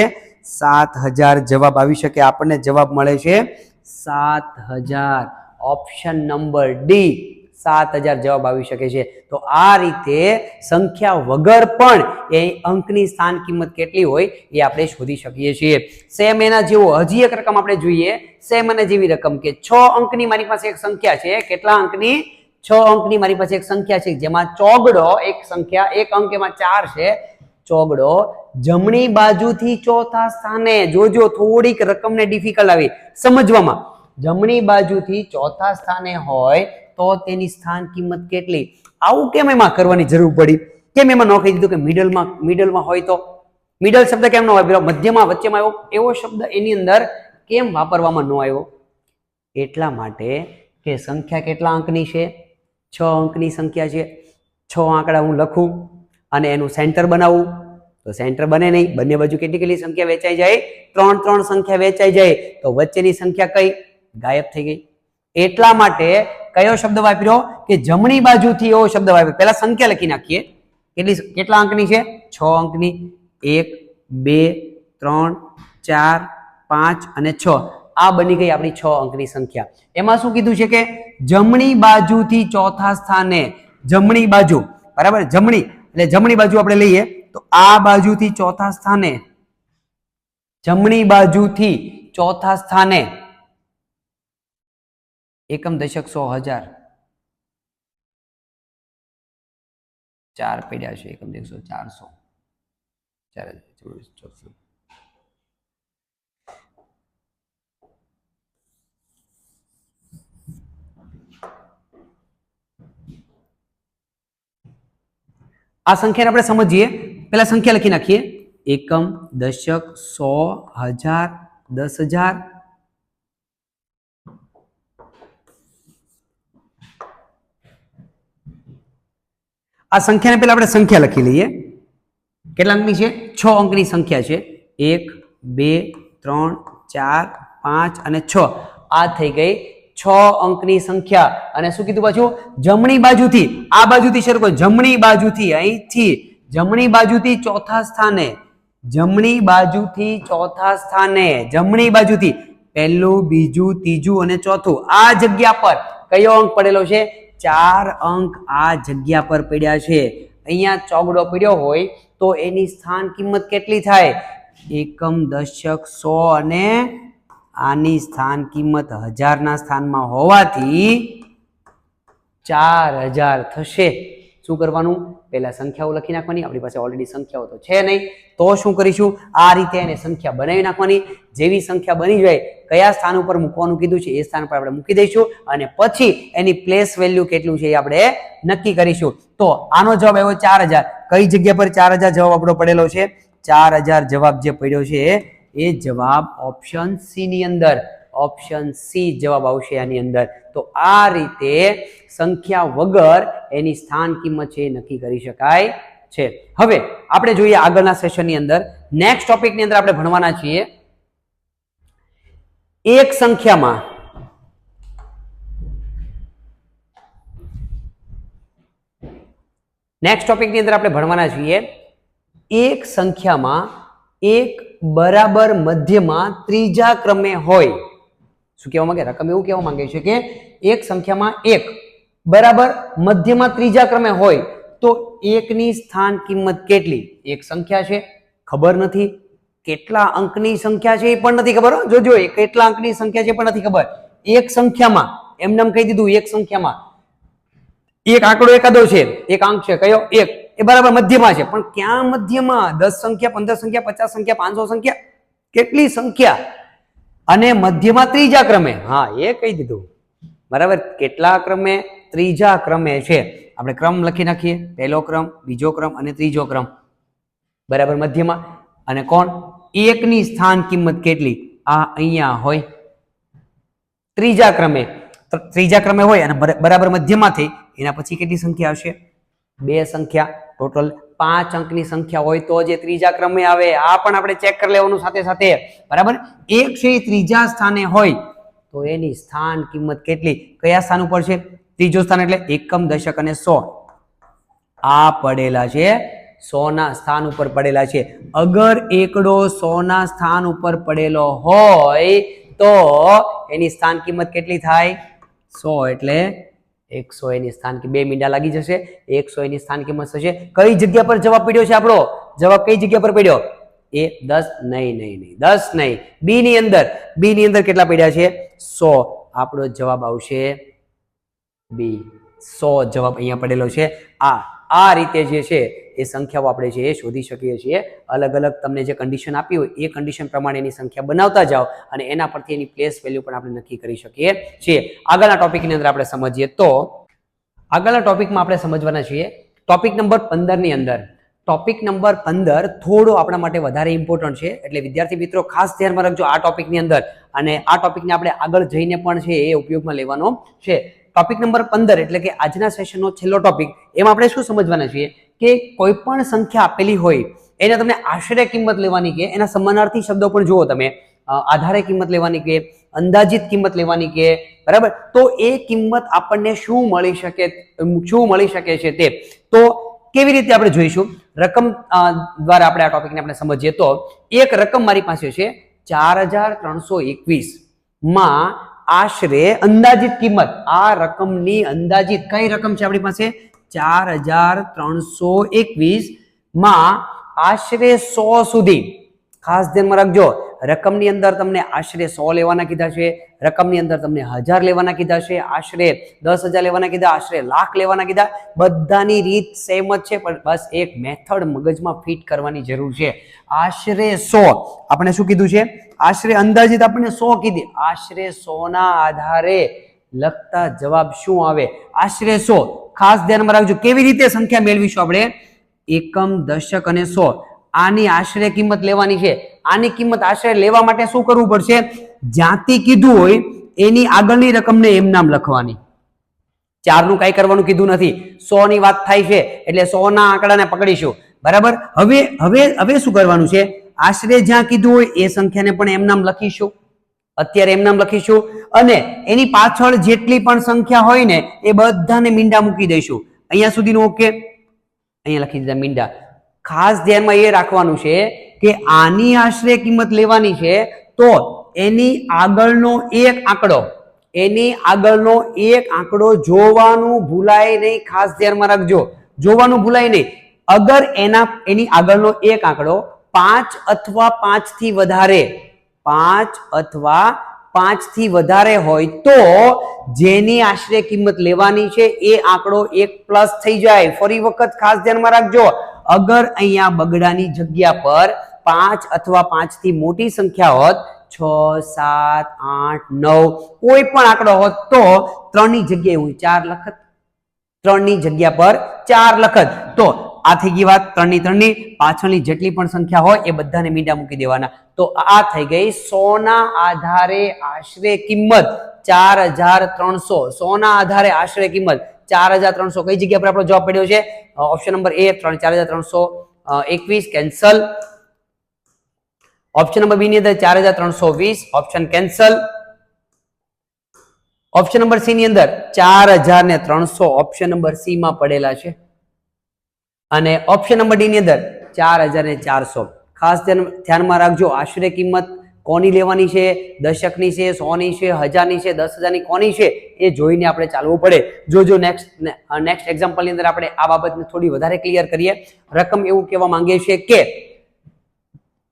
7000 જવાબ આવી શકે. આપણને જવાબ મળે છે 7000. ઓપ્શન નંબર ડી 7000 જવાબ આવી શકે છે. તો આ રીતે સંખ્યા વગર પણ એ અંકની સ્થાન કિંમત કેટલી હોય એ આપણે શોધી શકીએ છીએ. સેમ એના જેવો હજી એક રકમ આપણે જોઈએ. સેમ અને જેવી રકમ કે 6 અંકની મારી પાસે એક સંખ્યા છે. કેટલા અંકની? 6 અંકની મારી પાસે એક સંખ્યા છે જેમાં ચોગડો એક સંખ્યા, એક અંક એમાં 4 છે. ચોગડો જમણી બાજુથી ચોથા સ્થાને. જોજો થોડીક રકમને ડિફિકલ્ટ આવી સમજવામાં. જમણી બાજુથી ચોથા સ્થાને હોય તો તેની સ્થાન કિંમત કેટલી? આવું કેમ એમાં કરવાની જરૂર પડી? કેમ એમાં ન કહી દીધું કે મિડલમાં હોય તો? મિડલ શબ્દ કેમ ન હોય? મધ્યમાં, વચ્ચેમાં એવો શબ્દ એની અંદર કેમ વાપરવામાં ન આવ્યો? એટલા માટે કે સંખ્યા કેટલા અંકની છે? 6 અંકની સંખ્યા છે. 6 આંકડા હું લખું અને એનું સેન્ટર બનાવું તો સેન્ટર બને નહીં. બંને બાજુ કેટલી કેટલી સંખ્યા વેચાઈ જાય? 3 સંખ્યા વેચાઈ જાય. તો વચ્ચેની સંખ્યા કઈ? ગાયબ થઈ ગઈ. એટલા માટે કયો શબ્દ વાપર્યો? કે જમણી બાજુથી એવો શબ્દ વાપર્યો. પહેલા સંખ્યા લખી નાખીએ. કેટલા અંકની છે? 6 અંકની. 1, 2, 3, 4, 5 અને 6. આ બની ગઈ આપણી 6 અંકની સંખ્યા. એમાં શું કીધું છે કે જમણી બાજુથી ચોથા સ્થાને. જમણી બાજુ, બરાબર? જમણી એટલે જમણી બાજુ આપણે લઈએ તો આ બાજુથી ચોથા સ્થાને. જમણી બાજુથી ચોથા સ્થાને એકમ, દશક, 100, હજાર. 4 પડ્યા છે. એકમ, દશક, 400, 4000. આ સંખ્યાને આપણે સમજીએ. પહેલા સંખ્યા લખી નાખીએ. એકમ, દશક, 100, હજાર, 10,000. આ સંખ્યાને પહેલા આપણે સંખ્યા લખી લઈએ. કેટલા અંકની છે? 6 અંકની સંખ્યા છે. 1, 2, 3, 4, 5 અને 6. આ થઈ ગઈ 6 અંકની સંખ્યા. અને શું કીધું પાછું? જમણી બાજુથી, આ બાજુથી શરૂ કરો. જમણી બાજુથી, અહીંથી જમણી બાજુથી ચોથા સ્થાને. જમણી બાજુથી ચોથા સ્થાને. જમણી બાજુથી પહેલું, બીજું, ત્રીજું અને ચોથું. આ જગ્યા પર કયો અંક પડેલો છે? 4 અંક આ જગ્યા પર પડ્યા છે. અહીંયા ચોગડો પડ્યો હોય તો એની સ્થાન કિંમત કેટલી થાય? એકમ, દશક, 100 અને આની સ્થાન કિંમત 1000 સ્થાનમાં હોવાથી 4000 થશે. શું કરવાનું? પહેલા સંખ્યાઓ લખી નાખવાની. આપણી પાસે ઓલરેડી સંખ્યાઓ તો છે નહીં. તો શું કરીશું? આ રીતે એને સંખ્યા બનાવી નાખવાની. જેવી સંખ્યા બની જાય, કયા સ્થાન ઉપર મૂકવાનું કીધું છે એ સ્થાન પર આપણે મૂકી દઈશું અને પછી એની પ્લેસ વેલ્યુ કેટલું છે એ આપણે નક્કી કરીશું. તો આનો જવાબ આવ્યો 4000. કઈ જગ્યા પર 4000 જવાબ આપણો પડેલો છે? 4000 જવાબ જે પડ્યો છે એ જવાબ ઓપ્શન સી ની અંદર. ઓપ્શન સી જવાબ આવશે આની અંદર. તો આ રીતે સંખ્યા વગર એની સ્થાન કિંમત છે એ નક્કી કરી શકાય છે. હવે આપણે જોઈએ આગળના સેશનની અંદર. નેક્સ્ટ ટોપિકની અંદર આપણે ભણવાના છીએ એક સંખ્યામાં એક સંખ્યામાં એક બરાબર મધ્યમાં ત્રીજા ક્રમે હોય. શું કહેવા માંગે? રકમ એવું કહેવા માંગે છે કે એક સંખ્યામાં એક બરાબર મધ્યમાં ત્રીજા ક્રમે હોય તો એકની સ્થાન કિંમત કેટલી? એક સંખ્યા છે, ખબર નથી. કેટલા અંકની સંખ્યા છે એ પણ નથી ખબર. જોજો, કેટલા અંકની સંખ્યા છે પણ નથી ખબર. એક સંખ્યામાં એમને કહી દીધું, એક સંખ્યામાં એક આંકડો એકાદો છે, એક અંક છે, કયો? એક. એ બરાબર મધ્યમાં છે, પણ ક્યાં મધ્યમાં? 10 સંખ્યા, 15 સંખ્યા, 50 સંખ્યા, 500 સંખ્યા, કેટલી સંખ્યા? અને મધ્યમાં ત્રીજા ક્રમે. હા, એ કહી દીધું. બરાબર. કેટલા ક્રમે? ત્રીજા ક્રમે છે. આપણે ક્રમ લખી નાખીએ, પહેલો ક્રમ, બીજો ક્રમ અને ત્રીજો ક્રમ, બરાબર મધ્યમાં. અને કોણ? એકની સ્થાન કિંમત કેટલી? આ અહીંયા હોય ત્રીજા ક્રમે હોય અને બરાબર મધ્યમાંથી એના પછી કેટલી સંખ્યા આવશે? 2 સંખ્યા. ટોટલ 5 અંકની સંખ્યા હોય તો જે ત્રીજા ક્રમે આવે. આ પણ આપણે ચેક કરી લેવાનું સાથે સાથે, બરાબર. એક છે ત્રીજા સ્થાને હોય તો એની સ્થાન કિંમત કેટલી? કયા સ્થાન ઉપર છે? ત્રીજો સ્થાન એટલે એકમ, દશક અને 100. આ પડેલા છે 100 ના સ્થાન ઉપર પડેલા છે. અગર એકડો 100 ના સ્થાન ઉપર પડેલો હોય તો એની સ્થાન કિંમત કેટલી થાય? 100 એટલે 100 એની સ્થાન કિંમત. 2 મીંડા લાગી જશે. 100 એની સ્થાન કિંમત થશે. કઈ જગ્યા પર જવાબ પડ્યો છે આપણો? જવાબ કઈ જગ્યા પર પડ્યો? એ 10 નહીં 10 નહીં. બી ની અંદર કેટલા પડ્યા છે? 100. આપણો જવાબ આવશે બી. 100 જવાબ અહીંયા પડેલો છે. આ રીતે જે છે એ સંખ્યાઓ આપણે છે એ શોધી શકીએ છીએ. અલગ અલગ તમને જે કન્ડિશન આપી હોય એ કન્ડિશન પ્રમાણે એની સંખ્યા બનાવતા જાઓ અને એના પરથી એની પ્લેસ વેલ્યુ પણ આપણે નક્કી કરી શકીએ છીએ. આગળના ટોપિકની અંદર આપણે સમજીએ તો આગળના ટોપિકમાં આપણે સમજવાના છીએ ટોપિક નંબર 15 ની અંદર. ટોપિક નંબર 15 થોડો આપણા માટે વધારે ઇમ્પોર્ટન્ટ છે, એટલે વિદ્યાર્થી મિત્રો ખાસ ધ્યાનમાં રાખજો આ ટોપિકની અંદર. અને આ ટોપિકને આપણે આગળ જઈને પણ છે એ ઉપયોગમાં લેવાનો છે. ટોપિક નંબર 15 એટલે કે આજના સેશનનો છેલ્લો ટોપિક. એમાં આપણે શું સમજવાના છીએ કે કોઈ પણ સંખ્યા આપેલી હોય એને તમને આશરે કિંમત લેવાની કે એના સમાનાર્થી શબ્દો પણ જુઓ તમે. આધારે કિંમત લેવાની કે અંદાજિત કિંમત લેવાની કે, બરાબર. તો એ કિંમત આપણને શું મળી શકે છે તે તો કેવી રીતે આપણે જોઈશું. રકમ દ્વારા આપણે આ ટોપિકને આપણે સમજીએ તો એક રકમ મારી પાસે છે 4321 માં આશરે અંદાજિત કિંમત. આ રકમની અંદાજિત કઈ રકમ છે આપણી પાસે? 4321 માં આશરે 100 સુધી. ખાસ ધ્યાનમાં રાખજો, રકમની અંદર તમને આશરે 100 લેવાના કીધા છે, રકમની અંદર તમને 1000 લેવાના કીધા છે, આશરે 10,000 લેવાના કીધા, આશરે લાખ લેવાના કીધા. બધાની રીત સેમ જ છે, પણ બસ એક મેથડ મગજમાં ફિટ કરવાની જરૂર છે. આશરે 100 આપણે શું કીધું છે? આશરે અંદાજિત આપણને 100 કીધી. આશરે 100 ના આધારે લખતા જવાબ શું આવે? આશરે 100. ખાસ ધ્યાનમાં રાખજો કેવી રીતે સંખ્યા મેળવીશું આપણે? એકમ, દશક અને 100. આની આશરે કિંમત લેવાની છે. આની કિંમત આશરે લેવા માટે શું કરવું પડશે? જ્યાંથી કીધું હોય એની આગળની રકમને એમ નામ લખવાની. 4 નું કઈ કરવાનું કીધું નથી. 100 ની વાત થાય છે એટલે 100 ના આંકડાને પકડીશું, બરાબર. હવે શું કરવાનું છે? આશરે જ્યાં કીધું હોય એ સંખ્યાને પણ એમ નામ લખીશું. અત્યારે એમ નામ લખીશું અને એની પાછળ જેટલી પણ સંખ્યા હોય ને એ બધાને મીંડા મૂકી દઈશું. અહીંયા સુધીનું ઓકે, અહીંયા લખી દીધા મીંડા. ખાસ ધ્યાનમાં એ રાખવાનું છે કે આની આશરે કિંમત લેવાની છે તો એની આગળનો એક આંકડો જોવાનું ભૂલાય નહીં. ખાસ ધ્યાનમાં રાખજો, જોવાનું ભૂલાય નહીં. અગર એની આગળનો એક આંકડો 5 અથવા 5 થી વધારે હોય તો જેની આશરે કિંમત લેવાની છે એ આંકડો 1 પ્લસ થઈ જાય. ફરી વખત ખાસ ધ્યાનમાં રાખજો, અગર અહીંયા બગડાની જગ્યા પર 5 અથવા 5 થી મોટી સંખ્યા હોત, 6, 7, 8, 9 કોઈ પણ આંકડો હોત તો 3 ની જગ્યાએ હું 4 લખત. 3 ની જગ્યા પર 4 લખત. તો આ થઈ ગઈ વાત 3 ની પાછળની જેટલી પણ સંખ્યા હોય એ બધાને મીંડા મૂકી દેવાના. તો આ થઈ ગઈ 100 ના આધારે આશરે કિંમત 4300. 100 ના આધારે આશરે કિંમત 4300. કઈ જગ્યા પર આપણો જવાબ પડ્યો છે? ઓપ્શન નંબર એ 4321 કેન્સલ. ઓપ્શન નંબર બી ની અંદર 4320 option cancel. Option number C ની અંદર 4300 ઓપ્શન નંબર સી માં પડેલા છે અને ઓપ્શન નંબર ડી ની અંદર 4400. ખાસ ધ્યાનમાં રાખજો, આશરે કિંમત કોની લેવાની છે? દશકની છે, 100 ની છે, 1000 ની છે, 10,000 ની કોની છે એ જોઈને આપણે ચાલવું પડે. જો નેક્સ્ટ એક્ઝામ્પલ ની અંદર આપણે આ બાબતને થોડી વધારે ક્લિયર કરીએ. રકમ એવું કહેવા માંગે છે કે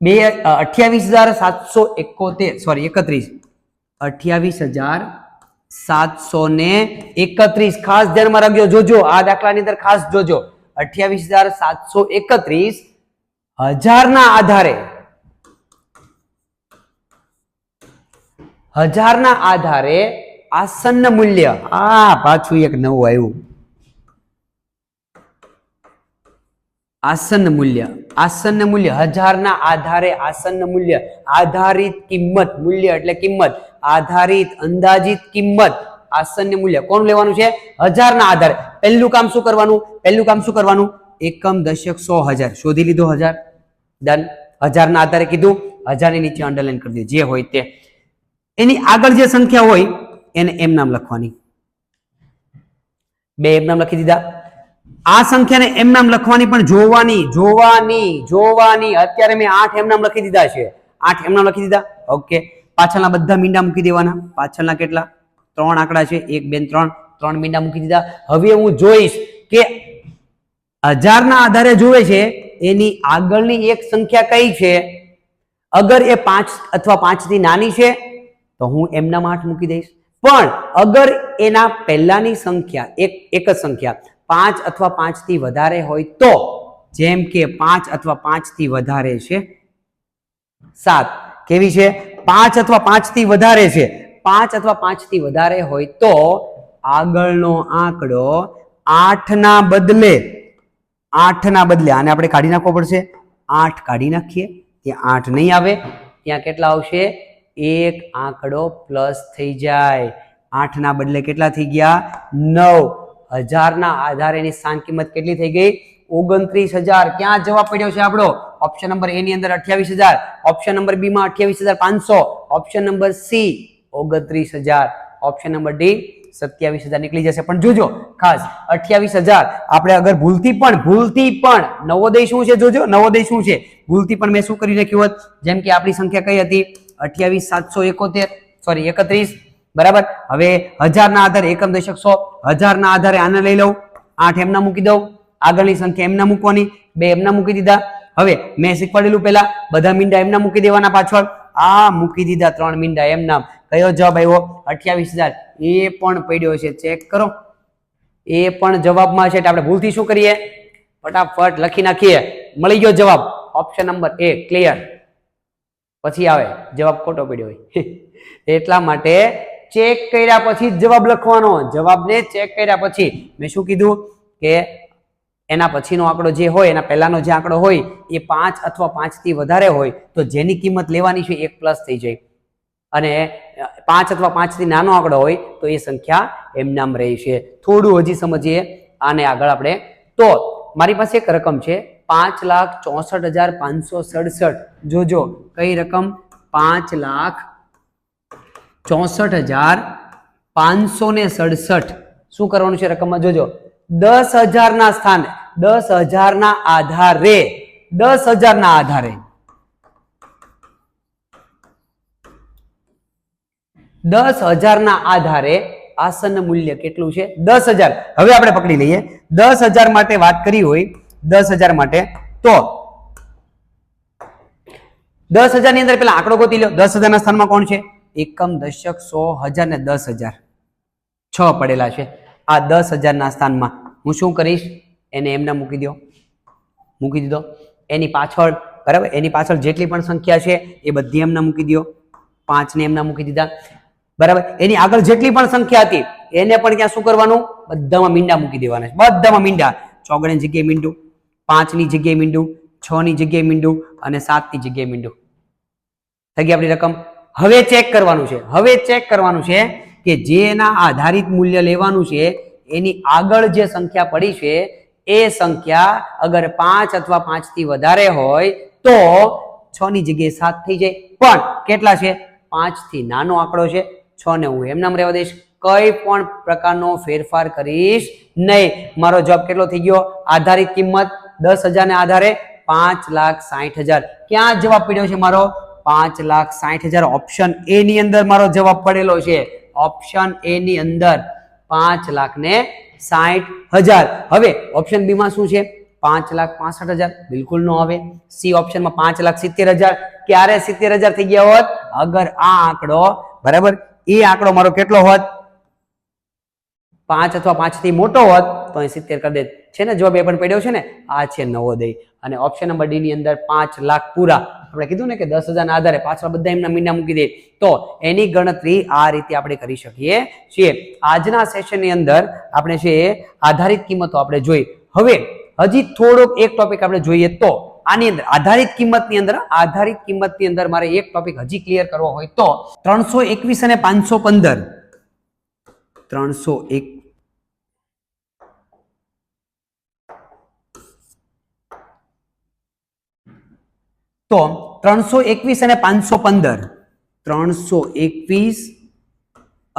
28,731. ખાસ ધ્યાનમાં રાખજો, જોજો આ દાખલાની અંદર ખાસ જોજો. 28,731 હજારના આધારે આસન્ન મૂલ્ય, આ પાછું એક નવું આવ્યું, આસન્ન મૂલ્ય. આસન્ન મૂલ્ય, હજારના આધારે આસન્ન મૂલ્ય, આધારિત કિંમત, મૂલ્ય એટલે કિંમત, આધારિત અંદાજિત કિંમત, આસન્ન મૂલ્ય કોણ લેવાનું છે? હજારના આધારે. પહેલું કામ શું કરવાનું? પહેલું કામ શું કરવાનું? એકમ, દશક, સો, હજાર શોધી લીધો. 1000 ડન. હજારના આધારે કીધું, હજારની નીચે અંડરલાઈન કરી દીધું, જે હોય તે. એની આગળ જે સંખ્યા હોય એને એમ નામ લખવાની. બે એમ નામ લખી દીધા. આ સંખ્યાને એમ નામ લખવાની, પણ જોવાની જોવાની જોવાની. અત્યારે મેં 8 એમ નામ લખી દીધા છે. 8 એમ નામ લખી દીધા. ઓકે. પાછળના બધા મીંડા મૂકી દેવાના. પાછળના કેટલા? 3 આંકડા છે, 1 2 3. 3 મીંડા મૂકી દીધા. હવે હું જોઈશ કે હજારના આધારે જોવે છે એની આગળની એક સંખ્યા કઈ છે. અગર એ 5 અથવા 5 થી નાની છે તો હું એમના 8 મૂકી દઈશ. પણ અગર એના પહેલાની સંખ્યા એક જ સંખ્યા 5 અથવા 5 થી વધારે હોય તો, જેમ કે 5 અથવા 5 થી વધારે છે 7, કેવી છે? 5 અથવા 5 થી વધારે છે, 5 અથવા 5 થી વધારે હોય તો આગળનો આંકડો 8 ના બદલે આને આપણે કાઢી નાખવો પડશે. 8 કાઢી નાખીએ, ત્યાં 8 નહીં આવે, ત્યાં કેટલા આવશે? એક આંકડો પ્લસ થઈ જાય. 8 ના બદલે કેટલા થઈ ગયા? 9. હજારના આધારે એની સ્થાન કિંમત કેટલી થઈ ગઈ? 29000. ક્યાં જવાબ પડ્યો છે આપણો? ઓપ્શન નંબર એ ની અંદર 28000, ઓપ્શન નંબર બી માં 28500, option number C 29000, option number D 27000 નીકળી જશે. પણ જોજો ખાસ 28000 આપણે અગર ભૂલથી પણ નવોદય શું છે, જોજો નવોદય શું છે. ભૂલથી પણ મેં શું કરી નાખ્યું હોત, જેમ કે આપણી સંખ્યા કઈ હતી? 28771, બરાબર. હવે હજારના આધારે એકમ, દશક, સો. હજારના આધારે આને લઈ લઉં, 8 એમના મૂકી દઉં, આગળની સંખ્યા એમના મૂકવાની, 2 એમના મૂકી દીધા. હવે મેં શીખવાડેલું પેલા બધા મીંડા એમના મૂકી દેવાના, પાછળ આ મૂકી દીધા 3 મીંડા એમના. કયો જવાબ આવ્યો? 28000. એ પણ પડ્યો છે, ચેક કરો. એ પણ જવાબમાં છે. આપણે ભૂલથી શું કરીએ? ફટાફટ લખી નાખીએ. મળી ગયો જવાબ, ઓપ્શન નંબર એ. ક્લિયર. પછી આવે જવાબ ખોટો પડ્યો હોય. એટલા માટે ચેક કર્યા પછી જવાબ લખવાનો. જવાબને ચેક કર્યા પછી. મેં શું કીધું કે એના પછીનો આંકડો જે હોય, એના પહેલાનો જે આંકડો હોય એ 5 અથવા 5 થી વધારે હોય તો જેની કિંમત લેવાની છે 1 પ્લસ થઈ જાય, અને 5 અથવા 5 થી નાનો આંકડો હોય તો એ સંખ્યા એમ નામ રહી છે. થોડું હજી સમજીએ આને આગળ આપણે. તો મારી પાસે એક રકમ છે 5,64,567. જોજો કઈ રકમ? 5,64,567. શું કરવાનું છે રકમમાં? જોજો 10,000 ના સ્થાને 10,000 ના આધારે 10,000 ના આધારે 10,000 ના આધારે આસન્ન મૂલ્ય કેટલું છે? 10,000. હવે આપણે પકડી લઈએ 10,000 માટે વાત કરી હોય, 10,000 માટે તો 10,000 ની અંદર પેલા આંકડો ગોતી લો. 10,000 ના સ્થાનમાં કોણ છે? એકમ, દશક, 100, 1000 ને 10,000 6 પડેલા છે. આ 10,000 ના સ્થાનમાં હું શું કરીશ? એને એમના મૂકી દો, મૂકી દીધો. એની પાછળ, બરાબર, એની પાછળ જેટલી પણ સંખ્યા છે એ બધી એમના મૂકી દો. 5 ને એમના મૂકી દીધા, બરાબર. એની આગળ જેટલી પણ સંખ્યા હતી એને પણ ત્યાં શું કરવાનું? બધામાં મીંડા મૂકી દેવાના છે. બધામાં મીંડા. 4 ની જગ્યાએ મીંડું, 5 ની જગ્યાએ મીંડું, 6 ની જગ્યાએ મીંડું અને 7 ની જગ્યાએ મીંડું. થઈ ગઈ આપણી રકમ. હવે ચેક કરવાનું છે. હવે ચેક કરવાનું છે કે જેના આધારિત મૂલ્ય લેવાનું છે એની આગળ જે સંખ્યા પડી છે એ સંખ્યા અગર 5 અથવા 5 થી વધારે હોય તો 6 ની જગ્યાએ 7 થઈ જાય. પણ કેટલા છે? 5 થી નાનો આંકડો છે, 6 ને હું એમ નામ રહેવા દઈશ. કઈ પણ પ્રકારનો ફેરફાર કરીશ નહીં. મારો જવાબ કેટલો થઈ ગયો? આધારિત કિંમત 10,000 ને આધારે 5,60,000. ક્યાં જવાબ પડ્યો છે મારો? 5,60,000. ઓપ્શન એ ની અંદર મારો જવાબ પડેલો છે. ઓપ્શન એ ની અંદર 5,60,000. હવે ઓપ્શન બી માં શું છે? 5,65,000. બિલકુલ નો આવે. સી ઓપ્શન માં 5,70,000. ક્યારે 70,000 થઈ ગયા હોત? અગર આ આંકડો, બરાબર, એ આંકડો મારો કેટલો હોત? 5 અથવા 5 થી મોટો હોત તો અહીં 70 કરી દે છે ને. જવાબ એ પણ પડ્યો છે ને. આ છે નવોદય. અને ઓપ્શન નંબર ડી ની અંદર 5 લાખ પૂરા આપણે કીધું ને કે 10,000 ના આધારે પાછળ બધા એમના મીંડા મૂકી દે તો એની ગણતરી આ રીતે આપણે કરી શકીએ છીએ. આજના સેશનની અંદર આપણે છે આધારિત કિંમતો આપણે જોઈ. હવે હજી થોડોક એક ટોપિક આપણે જોઈએ તો આની અંદર આધારિત કિંમતની અંદર મારે એક ટોપિક હજી ક્લિયર કરવો હોય તો 321 અને 515 321 અને 515 321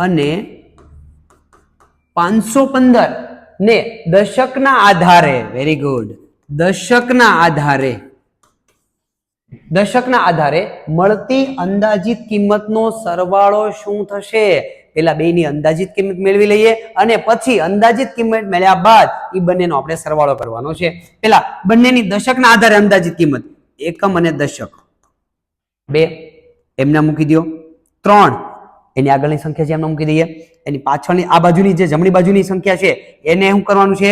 અને 515 ને દશકના આધારે વેરી ગુડ દશકના આધારે મળતી અંદાજિત કિંમતનો સરવાળો શું થશે? પેલા બેની અંદાજિત કિંમત મેળવી લઈએ અને પછી અંદાજિત કિંમત મેળવ્યા બાદ એ બંનેનો આપણે સરવાળો કરવાનો છે. પેલા બંનેની દશકના આધારે અંદાજિત કિંમત એકમ અને દશક 2 એમના મૂકી દો. 3 એની આગળની સંખ્યા છે એમના મૂકી દઈએ. એની પાછળની આ બાજુની જે જમણી બાજુની સંખ્યા છે એને શું કરવાનું છે?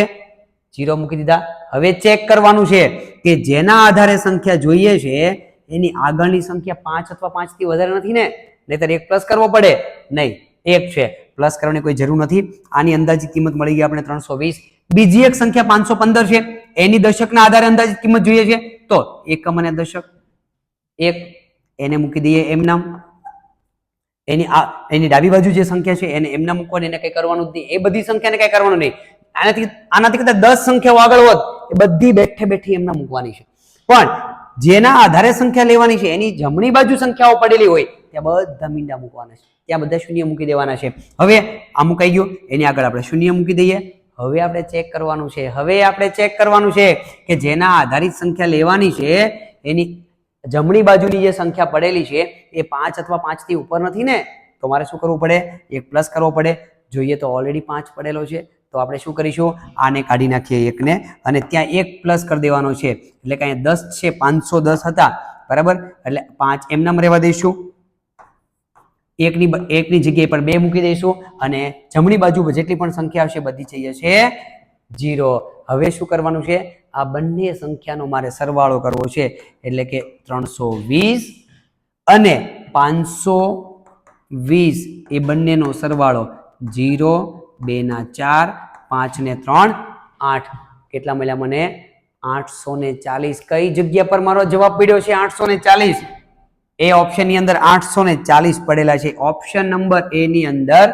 0 મૂકી દીધા. હવે ચેક કરવાનું છે કે જેના આધારે સંખ્યા જોઈએ છે એની આગળની સંખ્યા 5 અથવા 5 થી વધારે નથી ને, નહીતર 1 પ્લસ કરવો પડે. નહીં, 1 છે, પ્લસ કરવાની કોઈ જરૂર નથી. આની અંદાજિત કિંમત મળી ગઈ આપણે 320. બીજી એક સંખ્યા 515 છે એની દશકના આધારે અંદાજિત કિંમત જોઈએ છે તો એકમ અને દશક 1 એને મૂકી દઈએ એમ નામ. એની ડાબી બાજુ જે સંખ્યા છે એને એમના મૂકવાની, એને કઈ કરવાનું જ નહીં. એ બધી સંખ્યાને કઈ કરવાનું નહીં. આનાથી કદાચ 10 સંખ્યાઓ આગળ હોત એ બધી બેઠે એમના મૂકવાની છે. પણ જેના આધારે સંખ્યા લેવાની છે એની જમણી બાજુ સંખ્યાઓ પડેલી હોય ત્યાં બધા મીંડા મૂકવાના છે, ત્યાં બધા શૂન્ય મૂકી દેવાના છે. હવે આ મુકાઈ ગયું, એની આગળ આપણે શૂન્ય મૂકી દઈએ. હવે આપણે ચેક કરવાનું છે કે જેના આધારિત સંખ્યા લેવાની છે એની જમણી બાજુની જે સંખ્યા પડેલી છે એ 5 અથવા 5 થી ઉપર નથી ને, તો મારે શું કરવું પડે? 1 પ્લસ કરવો પડે. જોઈએ તો ઓલરેડી 5 પડેલો છે તો આપણે શું કરીશું? આને કાઢી નાખીએ 1 ને અને ત્યાં 1 પ્લસ કરી દેવાનો છે. એટલે કે અહીંયા 10 છે, 510 હતા બરાબર, એટલે 5 એમનામ રહેવા દઈશું. એકની જગ્યાએ પર 2 મૂકી દઈશું અને જમણી બાજુ જેટલી પણ સંખ્યા આવશે બધી થઈ જશે 0. હવે શું કરવાનું છે? આ બંને સંખ્યાનો મારે સરવાળો કરવો છે. એટલે કે 320 અને 520 એ બંનેનો સરવાળો 0 2 ના 4 5 ને 3 8 કેટલા મળ્યા મને? 840. કઈ જગ્યા પર મારો જવાબ પડ્યો છે? 840. એ ઓપ્શન ની અંદર 840 પડેલા છે. ઓપ્શન નંબર એ ની અંદર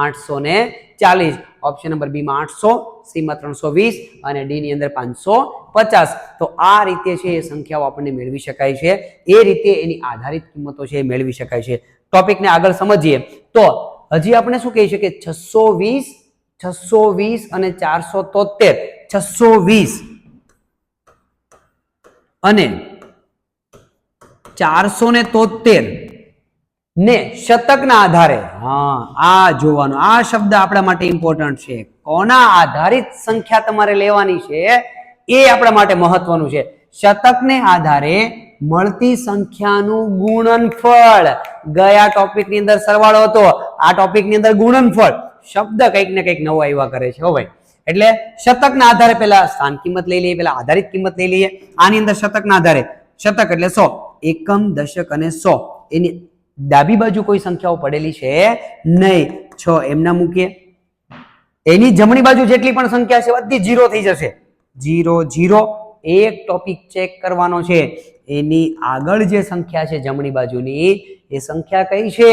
840, ઓપ્શન નંબર બી માં 800, સી માં 320 અને ડી ની અંદર 550. તો આ રીતે છે એ સંખ્યાઓ આપણને મેળવી શકાય છે. એ રીતે એની આધારિત કિંમતો છે એ મેળવી શકાય છે. ટોપિકને આગળ સમજીએ તો હજી આપણે શું કહી શકીએ? 620 અને 473. 620 અને 473 ને શતકના આધારે, આ જોવાનું, આ શબ્દ આપણા માટે ઇમ્પોર્ટન્ટ છે. કોના આધારિત સંખ્યા તમારે લેવાની છે એ આપણા માટે મહત્વનું છે. શતકને આધારે મળતી સંખ્યાનું ગુણનફળ. ગયા ટોપિકની અંદર સરવાળો હતો, આ ટોપિકની અંદર ગુણનફળ. શબ્દ કંઈક ને કંઈક નવો આવ્યા કરે છે. હો ભાઈ, એટલે શતકના આધારે પેલા સ્થાન કિંમત લઈ લઈએ, પેલા આધારિત કિંમત લઈ લઈએ. આની અંદર શતકના આધારે, શતક એટલે 100, એકમ, દશક અને 100. એની ડાબી બાજુ કોઈ સંખ્યાઓ પડેલી છે નહીં, 6 એમના મૂકીએ. એની જમણી બાજુ જેટલી પણ સંખ્યા છે બધી 0 થઈ જશે. 0 0. એક ટોપિક ચેક કરવાનો છે, એની આગળ જે સંખ્યા છે જમણી બાજુની એ સંખ્યા કઈ છે?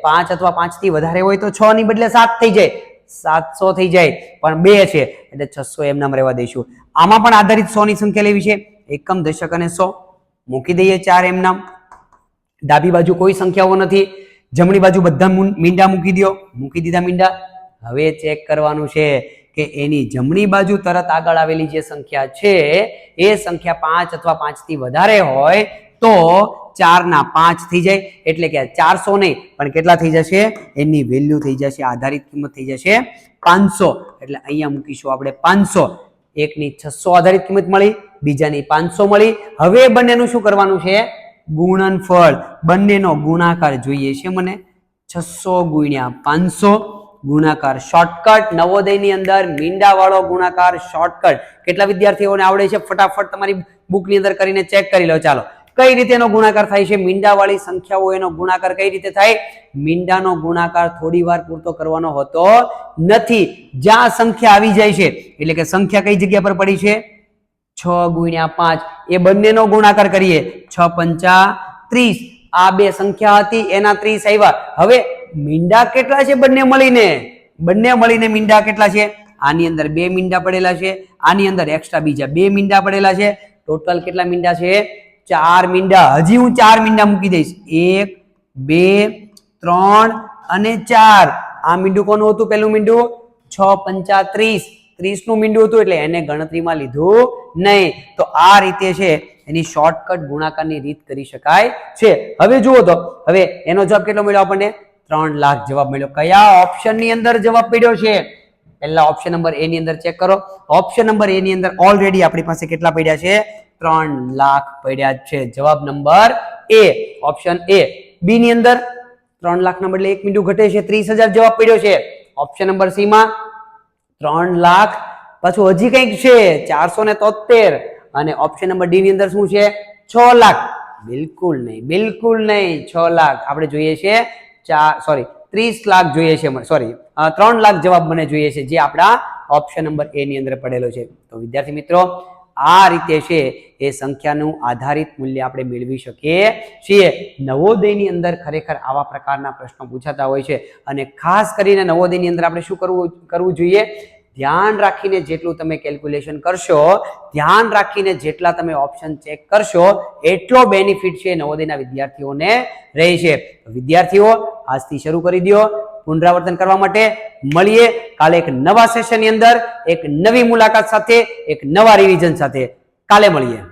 5 અથવા 5 થી વધારે હોય તો 6 ની બદલે 7 થઈ જાય, 700 થઈ જાય, પણ 2 છે એટલે 600 એમનામ રહેવા દઈશું. આમાં પણ આધારિત 100 ની સંખ્યા લેવી છે, એકમ, દશક અને 100 મૂકી દઈએ 4 એમનામ. ડાબી બાજુ કોઈ સંખ્યાઓ નથી, જમણી બાજુ બધા મીંડા મૂકી દો. મૂકી દીધા મીંડા. હવે ચેક કરવાનું છે કે એની જમણી બાજુ તરત આગળ આવેલી જે સંખ્યા છે એ સંખ્યા 5 અથવા 5 થી વધારે હોય તો 4 ના 5 થઈ જાય. એટલે કે 400 નહીં પણ કેટલા થઈ જશે? એની વેલ્યુ થઈ જશે, આધારિત કિંમત થઈ જશે 500. એટલે અહીંયા મૂકીશું આપણે 500. એકની 600 આધારિત કિંમત મળી, બીજાની 500 મળી. હવે બંનેનું શું કરવાનું છે? ગુણનફળ. બંનેનો ગુણાકાર જોઈએ છે મને. 600 ગુણ્યા 500 ગુણાકાર શોર્ટકટ. નવોદયની અંદર મીંડા વાળો ગુણાકાર શોર્ટકટ કેટલા વિદ્યાર્થીઓને આવડે છે? ફટાફટ તમારી બુકની અંદર કરીને ચેક કરી લો. ચાલો, કઈ રીતે એનો ગુણાકાર થાય છે? મીંડાવાળી સંખ્યાઓ એનો ગુણાકાર કઈ રીતે થાય? મીંડાનો ગુણાકાર થોડી વાર પૂરતો કરવાનો હોતો નથી. જ્યાં સંખ્યા આવી જાય છે એટલે કે સંખ્યા કઈ જગ્યા પર પડી છે? 6 ગુણ્યા 5 એ બંનેનો ગુણાકાર કરીએ. 6 પંચા 30. આ બે સંખ્યા હતી એના 30 આવ્યા. હવે મીંડા કેટલા છે બંને મળીને મીંડા કેટલા છે? આની અંદર 2 મીંડા પડેલા છે, આની અંદર એક્સ્ટ્રા બીજા 2 મીંડા પડેલા છે. ટોટલ કેટલા મીંડા છે? 4 મીંડા. હજી હું 4 મીંડા મૂકી દઈશ. 1 2 3 અને 4. આ મીંડું કોનું હતું? પેલું મીંડું 6 પંચા 30. 30 નું મીંડું હતું એટલે એને ગણતરીમાં લીધું નહીં. તો આ રીતે છે એની શોર્ટકટ ગુણાકારની રીત કરી શકાય છે. હવે જુઓ તો હવે એનો જવાબ કેટલો મળ્યો આપણને? 3 લાખ જવાબ મળ્યો. કયા ઓપ્શન ની અંદર જવાબ પડ્યો છે? પહેલા ઓપ્શન નંબર એ ની અંદર ચેક કરો. ઓપ્શન નંબર એ ની અંદર ઓલરેડી આપણી પાસે કેટલા પડ્યા છે? 3 લાખ પડ્યા છે. જવાબ નંબર એ, ઓપ્શન એ. બી ની અંદર 3 લાખ ના બદલે 1 મીંડું ઘટે છે, 30,000 જવાબ પડ્યો છે. ઓપ્શન નંબર સી માં 3 લાખ પાછું હજી કંઈક છે 473. અને ઓપ્શન નંબર ડી ની અંદર શું છે? 6 લાખ. બિલકુલ નહીં 6 લાખ. આપણે જોઈએ છે 30 લાખ જોઈએ છે, સોરી 3 લાખ જવાબ મને જોઈએ છે, જે આપણા ઓપ્શન નંબર એ ની અંદર પડેલો છે. તો વિદ્યાર્થી મિત્રો, આ રીતે છે એ સંખ્યાનું આધારિત મૂલ્ય આપણે મેળવી શકીએ છીએ. નવોદયની અંદર ખરેખર આવા પ્રકારના પ્રશ્નો પૂછાતા હોય છે. અને ખાસ કરીને નવોદયની અંદર આપણે શું કરવું જોઈએ? ધ્યાન રાખીને જેટલું તમે કેલ્ક્યુલેશન કરશો, ધ્યાન રાખીને જેટલા તમે ઓપ્શન ચેક કરશો, એટલો બેનિફિટ છે નવોદયના વિદ્યાર્થીઓને રહે છે. વિદ્યાર્થીઓ આજથી શરૂ કરી દો પુનરાવર્તન કરવા માટે. મળીએ કાલે એક નવા સેશનની અંદર, એક નવી મુલાકાત સાથે, એક નવા રિવિઝન સાથે. કાલે મળીએ.